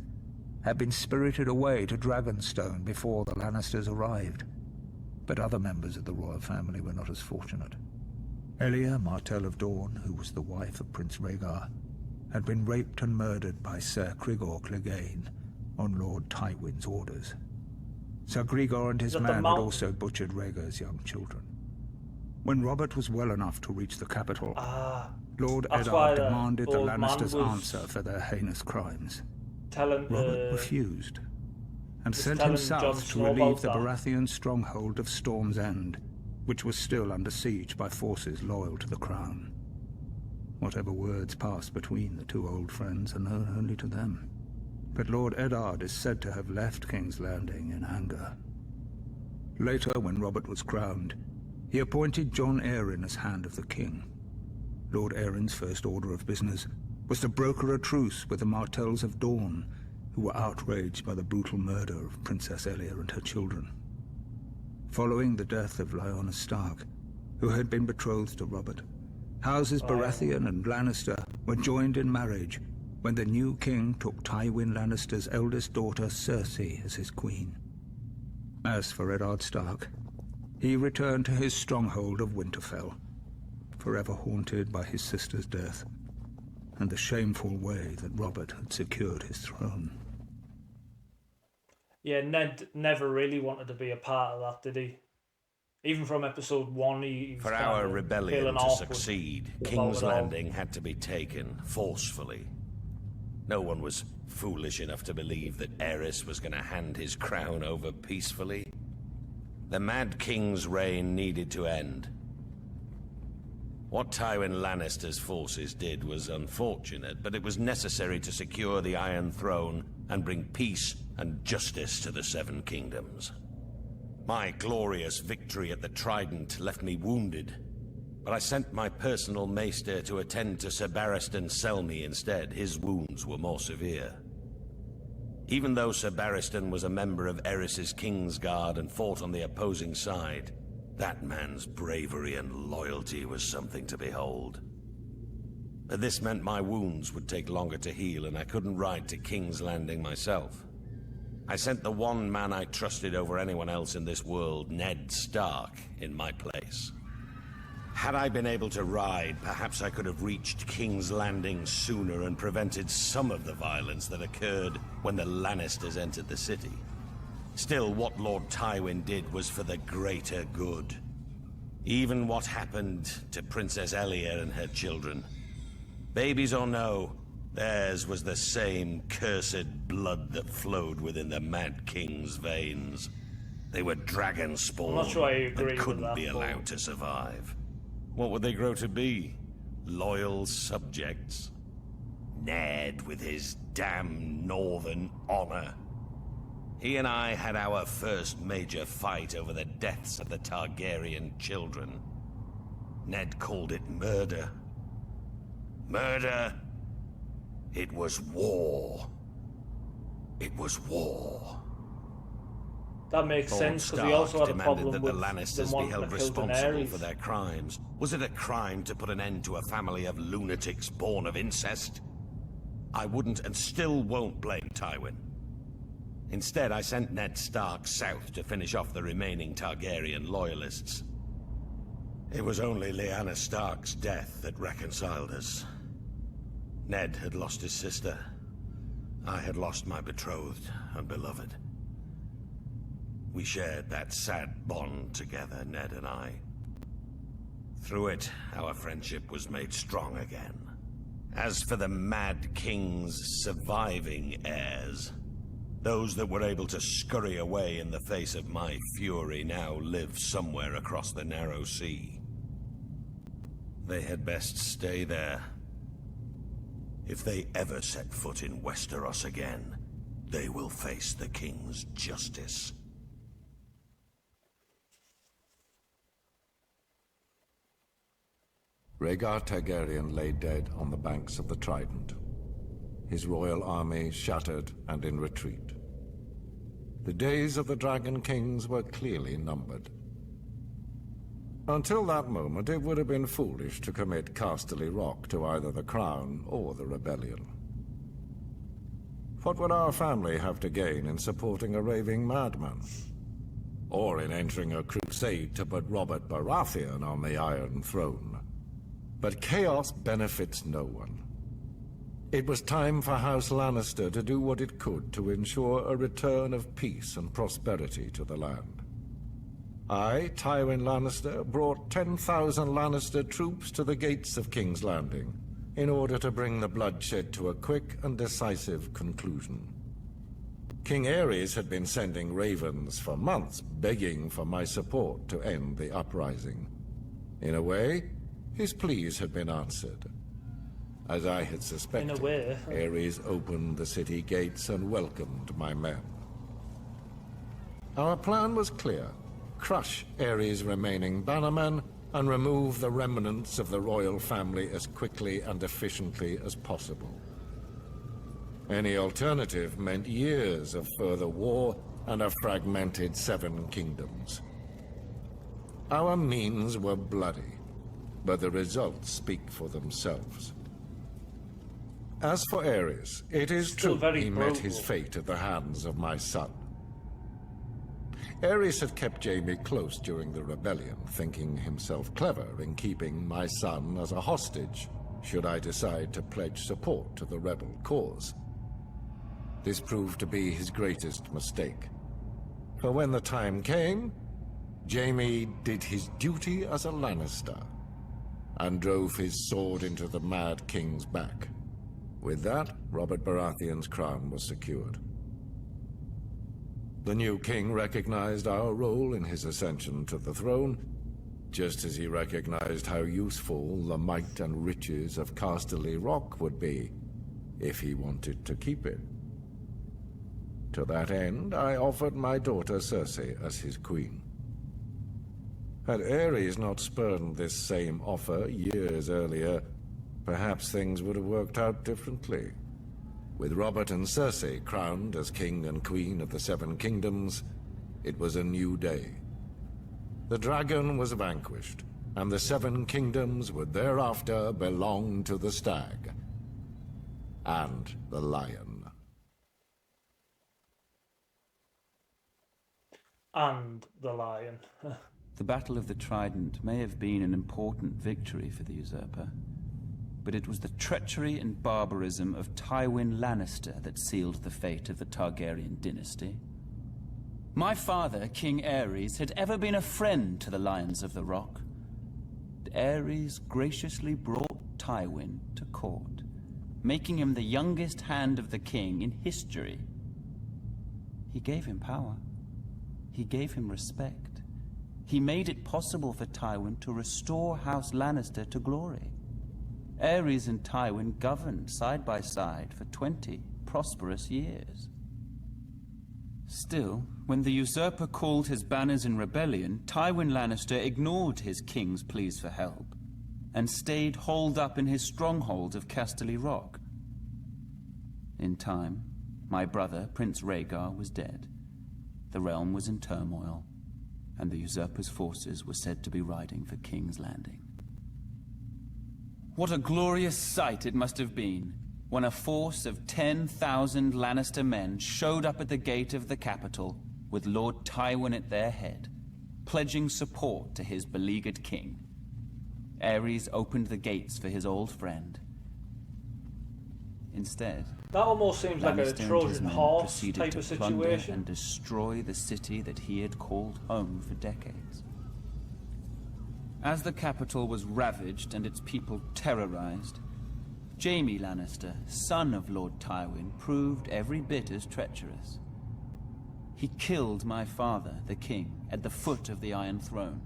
had been spirited away to Dragonstone before the Lannisters arrived, but other members of the royal family were not as fortunate. Elia, Martell of Dorne, who was the wife of Prince Rhaegar, had been raped and murdered by Ser Cregor Clegane on Lord Tywin's orders. Sir Gregor and his man had also butchered Rhaegar's young children. When Robert was well enough to reach the capital, Lord Eddard demanded the Lannisters' answer for their heinous crimes. Robert refused, and sent him south to relieve the Baratheon stronghold of Storm's End, which was still under siege by forces loyal to the crown. Whatever words passed between the two old friends are known only to them, but Lord Eddard is said to have left King's Landing in anger. Later, when Robert was crowned, he appointed Jon Arryn as Hand of the King. Lord Arryn's first order of business was to broker a truce with the Martells of Dorne, who were outraged by the brutal murder of Princess Elia and her children. Following the death of Lyanna Stark, who had been betrothed to Robert, Houses Baratheon and Lannister were joined in marriage when the new king took Tywin Lannister's eldest daughter Cersei as his queen. As for Eddard Stark, he returned to his stronghold of Winterfell, forever haunted by his sister's death and the shameful way that Robert had secured his throne. Yeah, Ned never really wanted to be a part of that, did he? Even from episode 1, he was For our rebellion to succeed, King's Landing had to be taken forcefully. No one was foolish enough to believe that Aerys was going to hand his crown over peacefully. The Mad King's reign needed to end. What Tywin Lannister's forces did was unfortunate, but it was necessary to secure the Iron Throne and bring peace and justice to the Seven Kingdoms. My glorious victory at the Trident left me wounded, but I sent my personal maester to attend to Ser Barristan Selmy instead. His wounds were more severe. Even though Ser Barristan was a member of Aerys's Kingsguard and fought on the opposing side, that man's bravery and loyalty was something to behold. But this meant my wounds would take longer to heal, and I couldn't ride to King's Landing myself. I sent the one man I trusted over anyone else in this world, Ned Stark, in my place. Had I been able to ride, perhaps I could have reached King's Landing sooner and prevented some of the violence that occurred when the Lannisters entered the city. Still, what Lord Tywin did was for the greater good. Even what happened to Princess Elia and her children. Babies or no, theirs was the same cursed blood that flowed within the Mad King's veins. They were dragon spawn and couldn't be allowed to survive. What would they grow to be? Loyal subjects? Ned with his damn northern honor. He and I had our first major fight over the deaths of the Targaryen children. Ned called it murder. Murder? It was war. It was war. That makes sense, because he also had a problem that with the Lannisters be held responsible for their crimes. Was it a crime to put an end to a family of lunatics born of incest? I wouldn't and still won't blame Tywin. Instead, I sent Ned Stark south to finish off the remaining Targaryen loyalists. It was only Lyanna Stark's death that reconciled us. Ned had lost his sister. I had lost my betrothed and beloved. We shared that sad bond together, Ned and I. Through it, our friendship was made strong again. As for the Mad King's surviving heirs, those that were able to scurry away in the face of my fury now live somewhere across the narrow sea. They had best stay there. If they ever set foot in Westeros again, they will face the king's justice. Rhaegar Targaryen lay dead on the banks of the Trident, his royal army shattered and in retreat. The days of the Dragon Kings were clearly numbered. Until that moment, it would have been foolish to commit Casterly Rock to either the Crown or the Rebellion. What would our family have to gain in supporting a raving madman? Or in entering a crusade to put Robert Baratheon on the Iron Throne? But chaos benefits no one. It was time for House Lannister to do what it could to ensure a return of peace and prosperity to the land. I, Tywin Lannister, brought 10,000 Lannister troops to the gates of King's Landing in order to bring the bloodshed to a quick and decisive conclusion. King Aerys had been sending ravens for months, begging for my support to end the uprising. In a way, his pleas had been answered. As I had suspected, in a way, Aerys opened the city gates and welcomed my men. Our plan was clear. Crush Aerys' remaining bannermen and remove the remnants of the royal family as quickly and efficiently as possible. Any alternative meant years of further war and a fragmented Seven Kingdoms. Our means were bloody, but the results speak for themselves. As for Aerys, it is true he met his fate at the hands of my son. Aerys had kept Jaime close during the rebellion, thinking himself clever in keeping my son as a hostage, should I decide to pledge support to the rebel cause. This proved to be his greatest mistake. For when the time came, Jaime did his duty as a Lannister, and drove his sword into the Mad King's back. With that, Robert Baratheon's crown was secured. The new king recognized our role in his ascension to the throne, just as he recognized how useful the might and riches of Casterly Rock would be, if he wanted to keep it. To that end, I offered my daughter Cersei as his queen. Had Aerys not spurned this same offer years earlier, perhaps things would have worked out differently. With Robert and Cersei crowned as king and queen of the Seven Kingdoms, it was a new day. The dragon was vanquished, and the Seven Kingdoms would thereafter belong to the stag and the lion. And the lion. The Battle of the Trident may have been an important victory for the usurper, but it was the treachery and barbarism of Tywin Lannister that sealed the fate of the Targaryen dynasty. My father, King Aerys, had ever been a friend to the Lions of the Rock. Aerys graciously brought Tywin to court, making him the youngest hand of the king in history. He gave him power. He gave him respect. He made it possible for Tywin to restore House Lannister to glory. Aerys and Tywin governed side by side for 20 prosperous years. Still, when the usurper called his banners in rebellion, Tywin Lannister ignored his king's pleas for help and stayed holed up in his stronghold of Casterly Rock. In time, my brother, Prince Rhaegar, was dead. The realm was in turmoil, and the usurper's forces were said to be riding for King's Landing. What a glorious sight it must have been when a force of 10,000 Lannister men showed up at the gate of the capital with Lord Tywin at their head, pledging support to his beleaguered king. Aerys opened the gates for his old friend. Instead, that almost seems like a Trojan horse type of situation. And destroy the city that he had called home for decades. As the capital was ravaged and its people terrorized, Jaime Lannister, son of Lord Tywin, proved every bit as treacherous. He killed my father, the king, at the foot of the Iron Throne.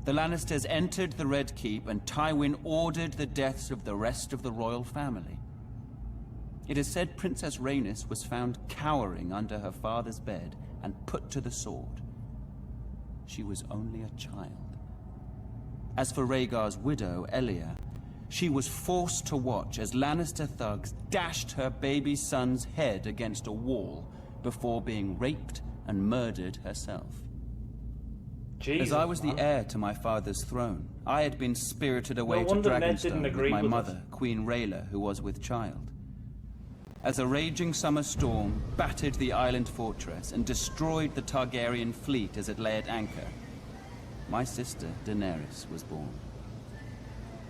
the Lannisters entered the Red Keep and Tywin ordered the deaths of the rest of the royal family. It is said Princess Rhaenys was found cowering under her father's bed and put to the sword. She was only a child. As for Rhaegar's widow, Elia, she was forced to watch as Lannister thugs dashed her baby son's head against a wall before being raped and murdered herself. Jesus, as I was the heir to my father's throne, I had been spirited away to Dragonstone with my mother, Queen Rhaela, who was with child. As a raging summer storm battered the island fortress and destroyed the Targaryen fleet as it lay at anchor, my sister, Daenerys, was born.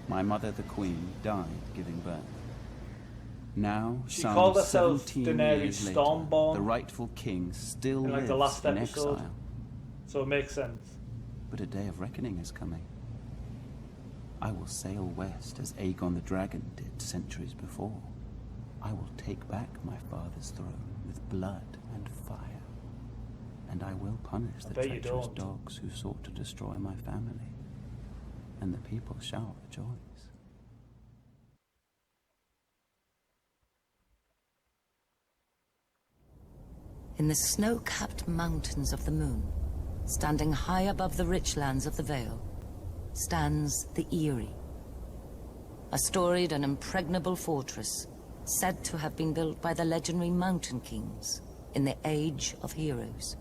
My mother, the Queen, died giving birth. Now, she called herself 17 Daenerys years later, Stormborn the rightful king still in lives the last in episode, exile. so it makes sense. But a day of reckoning is coming. I will sail west as Aegon the Dragon did centuries before. I will take back my father's throne with blood and fire. And I will punish the treacherous dogs who sought to destroy my family. And the people shall rejoice. In the snow-capped mountains of the moon, standing high above the rich lands of the Vale, stands the Eyrie. A storied and impregnable fortress said to have been built by the legendary Mountain Kings in the Age of Heroes.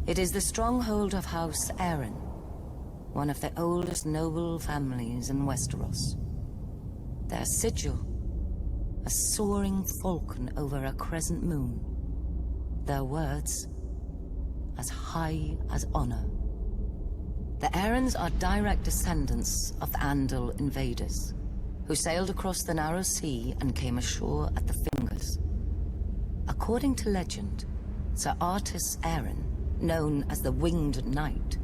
It is the stronghold of House Arryn, one of the oldest noble families in Westeros. Their sigil, a soaring falcon over a crescent moon. Their words, as high as honor. The Arryns are direct descendants of the Andal invaders, who sailed across the narrow sea and came ashore at the Fingers. According to legend, Sir Artus Arryn, known as the Winged Knight,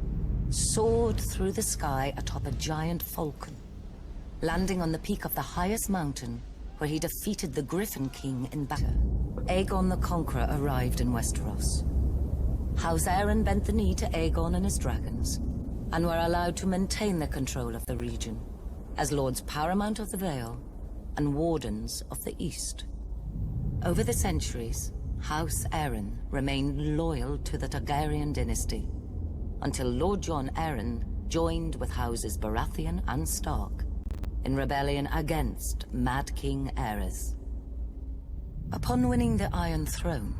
soared through the sky atop a giant falcon, landing on the peak of the highest mountain where he defeated the Griffin King in battle. Aegon the Conqueror arrived in Westeros. House Arryn bent the knee to Aegon and his dragons, and were allowed to maintain their control of the region, as Lords Paramount of the Vale and Wardens of the East. Over the centuries, House Arryn remained loyal to the Targaryen dynasty, until Lord Jon Arryn joined with Houses Baratheon and Stark in rebellion against Mad King Aerys. Upon winning the Iron Throne,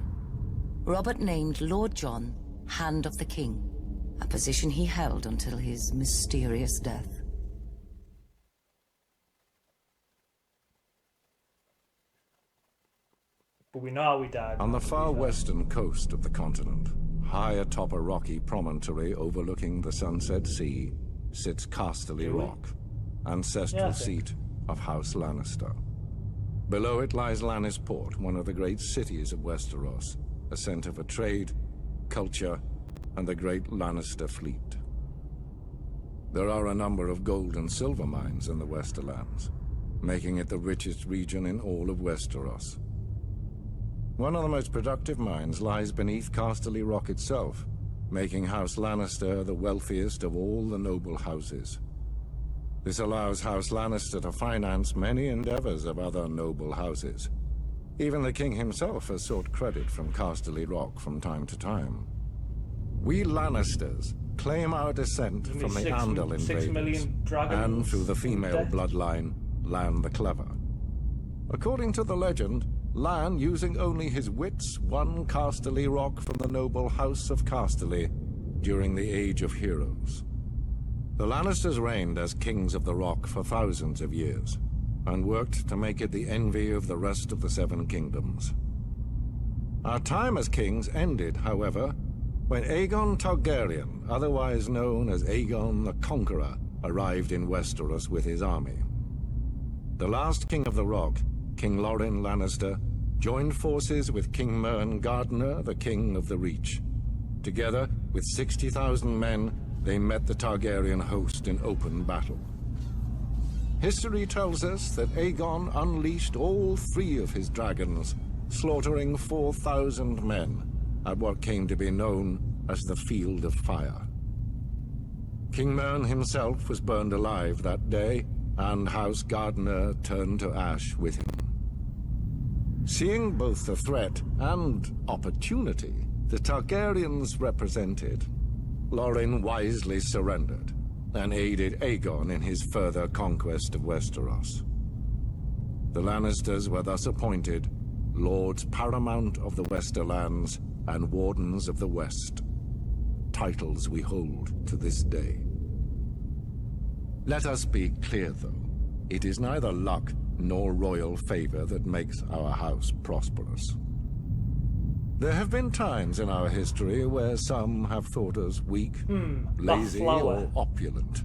Robert named Lord Jon Hand of the King, a position he held until his mysterious death. But we know how he died. On the far western coast of the continent, high atop a rocky promontory overlooking the Sunset Sea, sits Casterly Rock, ancestral seat of House Lannister. Below it lies Lannisport, one of the great cities of Westeros, a center for trade, culture, and the great Lannister fleet. There are a number of gold and silver mines in the Westerlands, making it the richest region in all of Westeros. One of the most productive mines lies beneath Casterly Rock itself, making House Lannister the wealthiest of all the noble houses. This allows House Lannister to finance many endeavors of other noble houses. Even the king himself has sought credit from Casterly Rock from time to time. We Lannisters claim our descent from the Andal invaders, and through the female bloodline, Lann the Clever. According to the legend, Lann, using only his wits, won Casterly Rock from the noble House of Casterly during the Age of Heroes. The Lannisters reigned as kings of the Rock for thousands of years, and worked to make it the envy of the rest of the Seven Kingdoms. Our time as kings ended, however, when Aegon Targaryen, otherwise known as Aegon the Conqueror, arrived in Westeros with his army. The last king of the Rock, King Loren Lannister, joined forces with King Mern Gardener, the king of the Reach. Together, with 60,000 men, they met the Targaryen host in open battle. History tells us that Aegon unleashed all 3 of his dragons, slaughtering 4,000 men at what came to be known as the Field of Fire. King Mern himself was burned alive that day, and House Gardner turned to ash with him. Seeing both the threat and opportunity the Targaryens represented, Lorin wisely surrendered and aided Aegon in his further conquest of Westeros. The Lannisters were thus appointed Lords Paramount of the Westerlands and Wardens of the West, titles we hold to this day. Let us be clear, though. It is neither luck nor royal favor that makes our house prosperous. There have been times in our history where some have thought us weak, lazy, or opulent.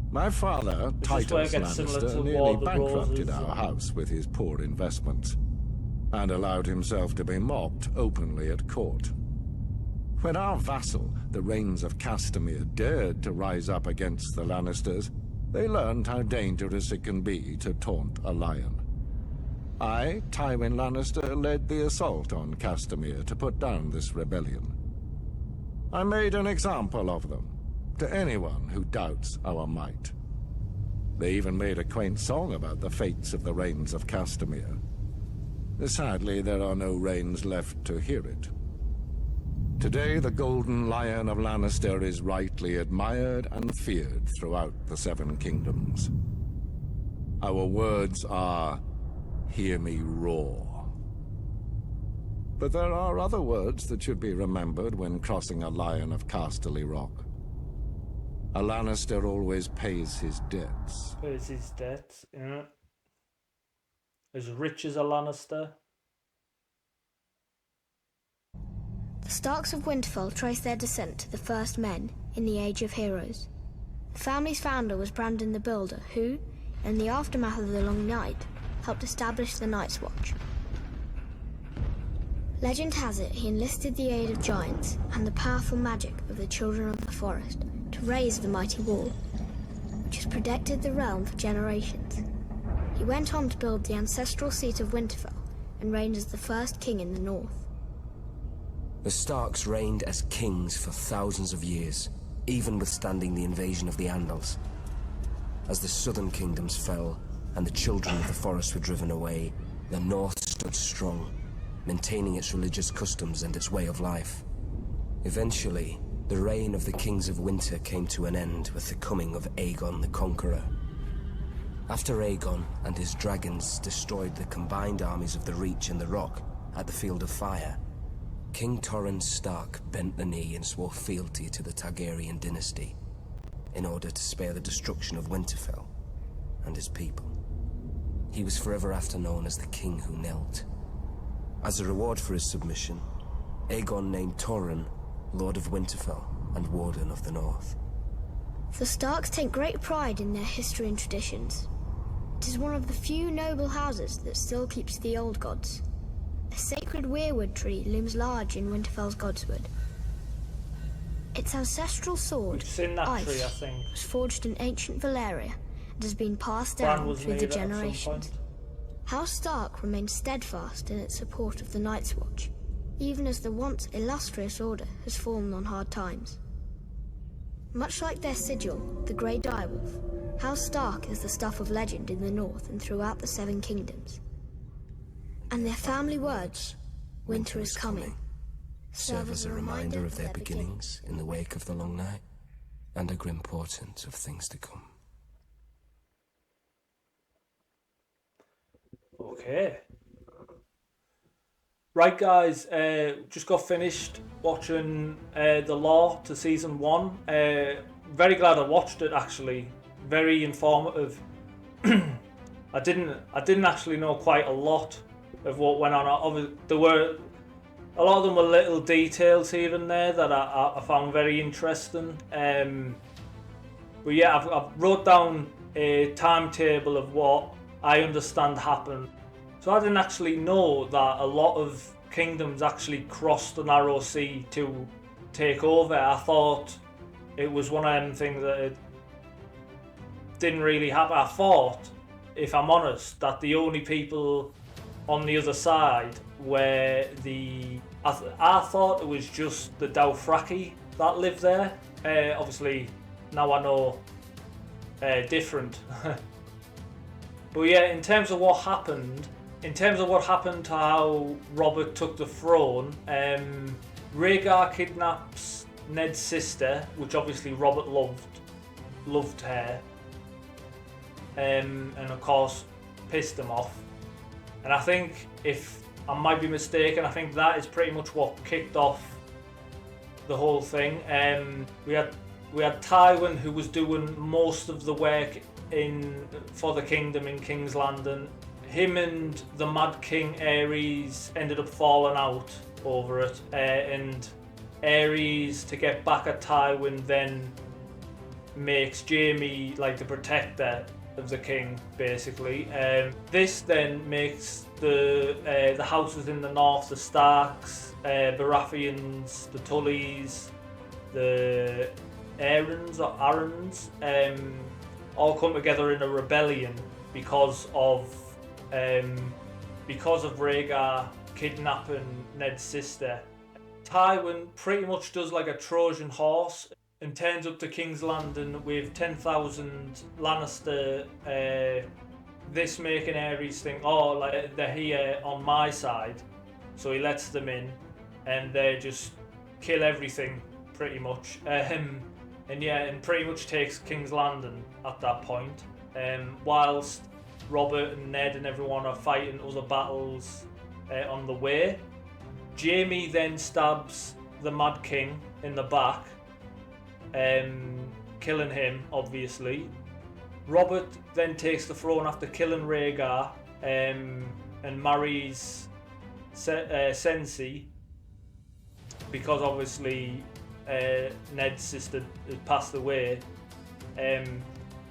My father, Titus Lannister, nearly bankrupted our house with his poor investments, and allowed himself to be mocked openly at court. When our vassal, the Rains of Castamere, dared to rise up against the Lannisters, they learned how dangerous it can be to taunt a lion. I, Tywin Lannister, led the assault on Castamere to put down this rebellion. I made an example of them, to anyone who doubts our might. They even made a quaint song about the fates of the Rains of Castamere. Sadly, there are no Rains left to hear it. Today, the Golden Lion of Lannister is rightly admired and feared throughout the Seven Kingdoms. Our words are, "Hear me roar." But there are other words that should be remembered when crossing a Lion of Casterly Rock. A Lannister always pays his debts. Pays his debts, yeah. As rich as a Lannister. The Starks of Winterfell trace their descent to the first men in the Age of Heroes. The family's founder was Brandon the Builder, who, in the aftermath of the Long Night, helped establish the Night's Watch. Legend has it he enlisted the aid of giants and the powerful magic of the Children of the Forest to raise the mighty wall, which has protected the realm for generations. He went on to build the ancestral seat of Winterfell and reigned as the first king in the north. The Starks reigned as kings for thousands of years, even withstanding the invasion of the Andals. As the southern kingdoms fell and the Children of the Forest were driven away, the north stood strong, maintaining its religious customs and its way of life. Eventually, the reign of the Kings of Winter came to an end with the coming of Aegon the Conqueror. After Aegon and his dragons destroyed the combined armies of the Reach and the Rock at the Field of Fire, King Torrhen Stark bent the knee and swore fealty to the Targaryen dynasty in order to spare the destruction of Winterfell and his people. He was forever after known as the King Who Knelt. As a reward for his submission, Aegon named Torrhen Lord of Winterfell and Warden of the North. The Starks take great pride in their history and traditions. It is one of the few noble houses that still keeps the old gods. A sacred weirwood tree looms large in Winterfell's Godswood. Its ancestral sword, Ice, I think, was forged in ancient Valyria and has been passed down through the generations. House Stark remains steadfast in its support of the Night's Watch, even as the once illustrious order has fallen on hard times. Much like their sigil, the Grey Direwolf, House Stark is the stuff of legend in the north and throughout the Seven Kingdoms. And their family words, "Winter is coming," serve as a reminder of their beginnings in the wake of the Long Night, and a grim portent of things to come. Okay. Right, guys, just got finished watching The Law to season 1. Very glad I watched it, actually. Very informative. I didn't actually know quite a lot of what went on. There were a lot of them were little details here and there that I found very interesting. But yeah, I've wrote down a timetable of what I understand happened. So I didn't actually know that a lot of kingdoms actually crossed the Narrow Sea to take over. I thought it was one of them things that it didn't really happen. I thought, if I'm honest, that the only people on the other side were I thought it was just the Dothraki that lived there. Obviously, now I know different. But yeah, in terms of what happened to how Robert took the throne, Rhaegar kidnaps Ned's sister, which obviously Robert loved her, and of course pissed him off. And I think, if I might be mistaken, I think that is pretty much what kicked off the whole thing. We had Tywin, who was doing most of the work for the kingdom in King's Landing. Him and the Mad King Aerys ended up falling out over it, and Aerys, to get back at Tywin, then makes Jaime like the protector of the king, basically. This then makes the houses in the north, the Starks, Baratheons, the Tullys, the Arryns, all come together in a rebellion because of Rhaegar kidnapping Ned's sister. Tywin pretty much does like a Trojan horse and turns up to King's Landing with 10,000 Lannister, this making Aerys think, oh, like, they're here on my side. So he lets them in, and they just kill everything, pretty much. And pretty much takes King's Landing at that point. Whilst Robert and Ned and everyone are fighting other battles on the way. Jaime then stabs the Mad King in the back, killing him, obviously. Robert then takes the throne after killing Rhaegar, and marries Cersei, because obviously Ned's sister had passed away.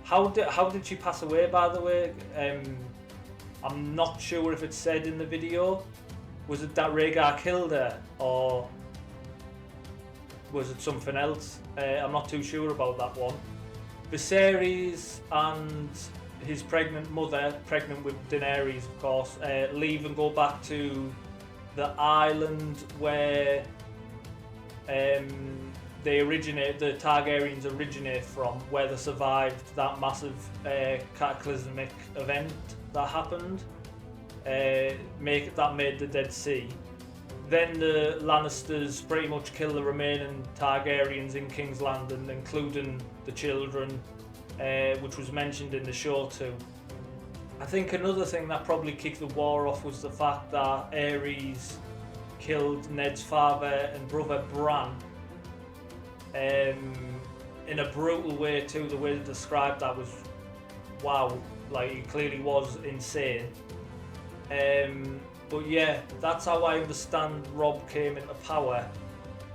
How did she pass away, by the way? I'm not sure if it's said in the video. Was it that Rhaegar killed her, or was it something else? I'm not too sure about that one. Viserys and his pregnant mother, pregnant with Daenerys, of course, leave and go back to the island where the Targaryens originate from, where they survived that massive cataclysmic event that happened, that made the Dead Sea. Then the Lannisters pretty much kill the remaining Targaryens in King's Landing, including the children, which was mentioned in the show too. I think another thing that probably kicked the war off was the fact that Aerys killed Ned's father and brother Bran, in a brutal way too. The way they described that was, wow, like, he clearly was insane. But yeah, that's how I understand Robb came into power.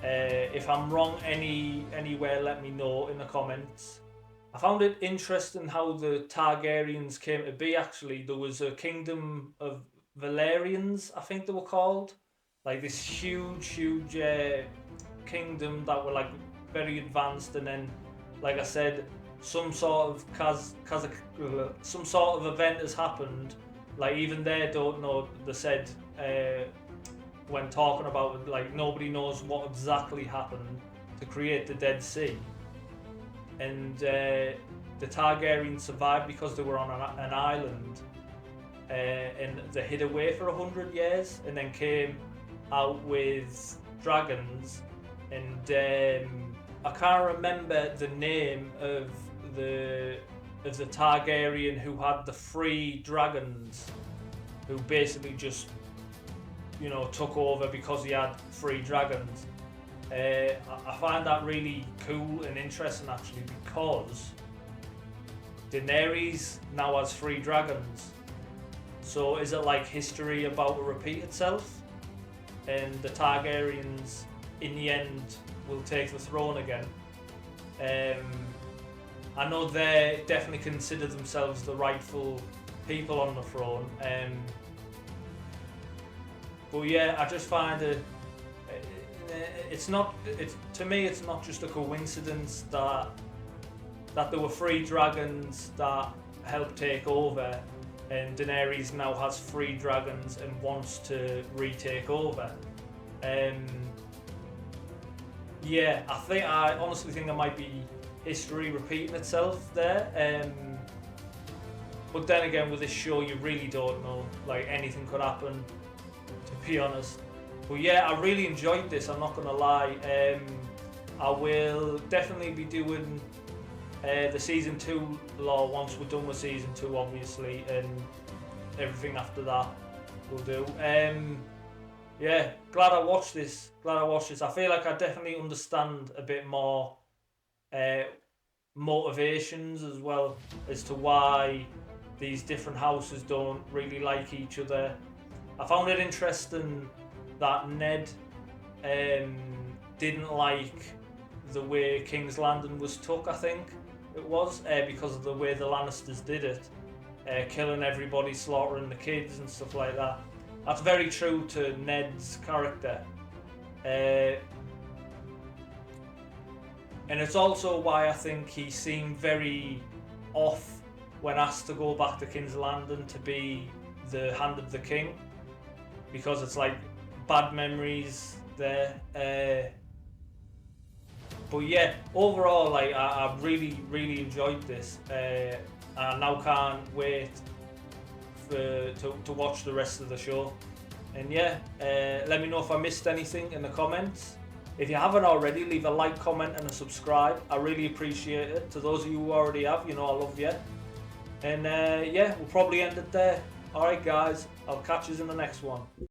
If I'm wrong anywhere, let me know in the comments. I found it interesting how the Targaryens came to be, actually. There was a kingdom of Valyrians, I think they were called. Like this huge kingdom that were like very advanced, and then, like I said, some sort of event has happened. Like, even they don't know. They said when talking about it, like, nobody knows what exactly happened to create the Dead Sea. And the Targaryens survived because they were on an island, and they hid away for 100 years, and then came out with dragons. And I can't remember the name of the Targaryen who had the 3 dragons, who basically just, took over because he had 3 dragons. I find that really cool and interesting, actually, because Daenerys now has 3 dragons. So is it like history about to repeat itself, and the Targaryens in the end will take the throne again? I know they definitely consider themselves the rightful people on the throne. But yeah, I just find to me it's not just a coincidence that there were 3 dragons that helped take over, and Daenerys now has 3 dragons and wants to retake over. Yeah, I honestly think there might be history repeating itself there. But then again, with this show, you really don't know. Like, anything could happen, to be honest. But yeah, I really enjoyed this, I'm not gonna lie. I will definitely be doing the season 2 lore once we're done with season 2, obviously, and everything after that we'll do. Yeah, glad I watched this. I feel like I definitely understand a bit more motivations as well as to why these different houses don't really like each other. I found it interesting that Ned didn't like the way King's Landing was took, I think it was, because of the way the Lannisters did it, killing everybody, slaughtering the kids and stuff like that. That's very true to Ned's character. And it's also why I think he seemed very off when asked to go back to King's Landing to be the Hand of the King, because it's like bad memories there. But yeah, overall, like I really enjoyed this. I now can't wait to watch the rest of the show. And yeah, let me know if I missed anything in the comments. If you haven't already, leave a like, comment and a subscribe. I really appreciate it. To those of you who already have, you know I love you. And yeah, we'll probably end it there. Alright guys, I'll catch you in the next one.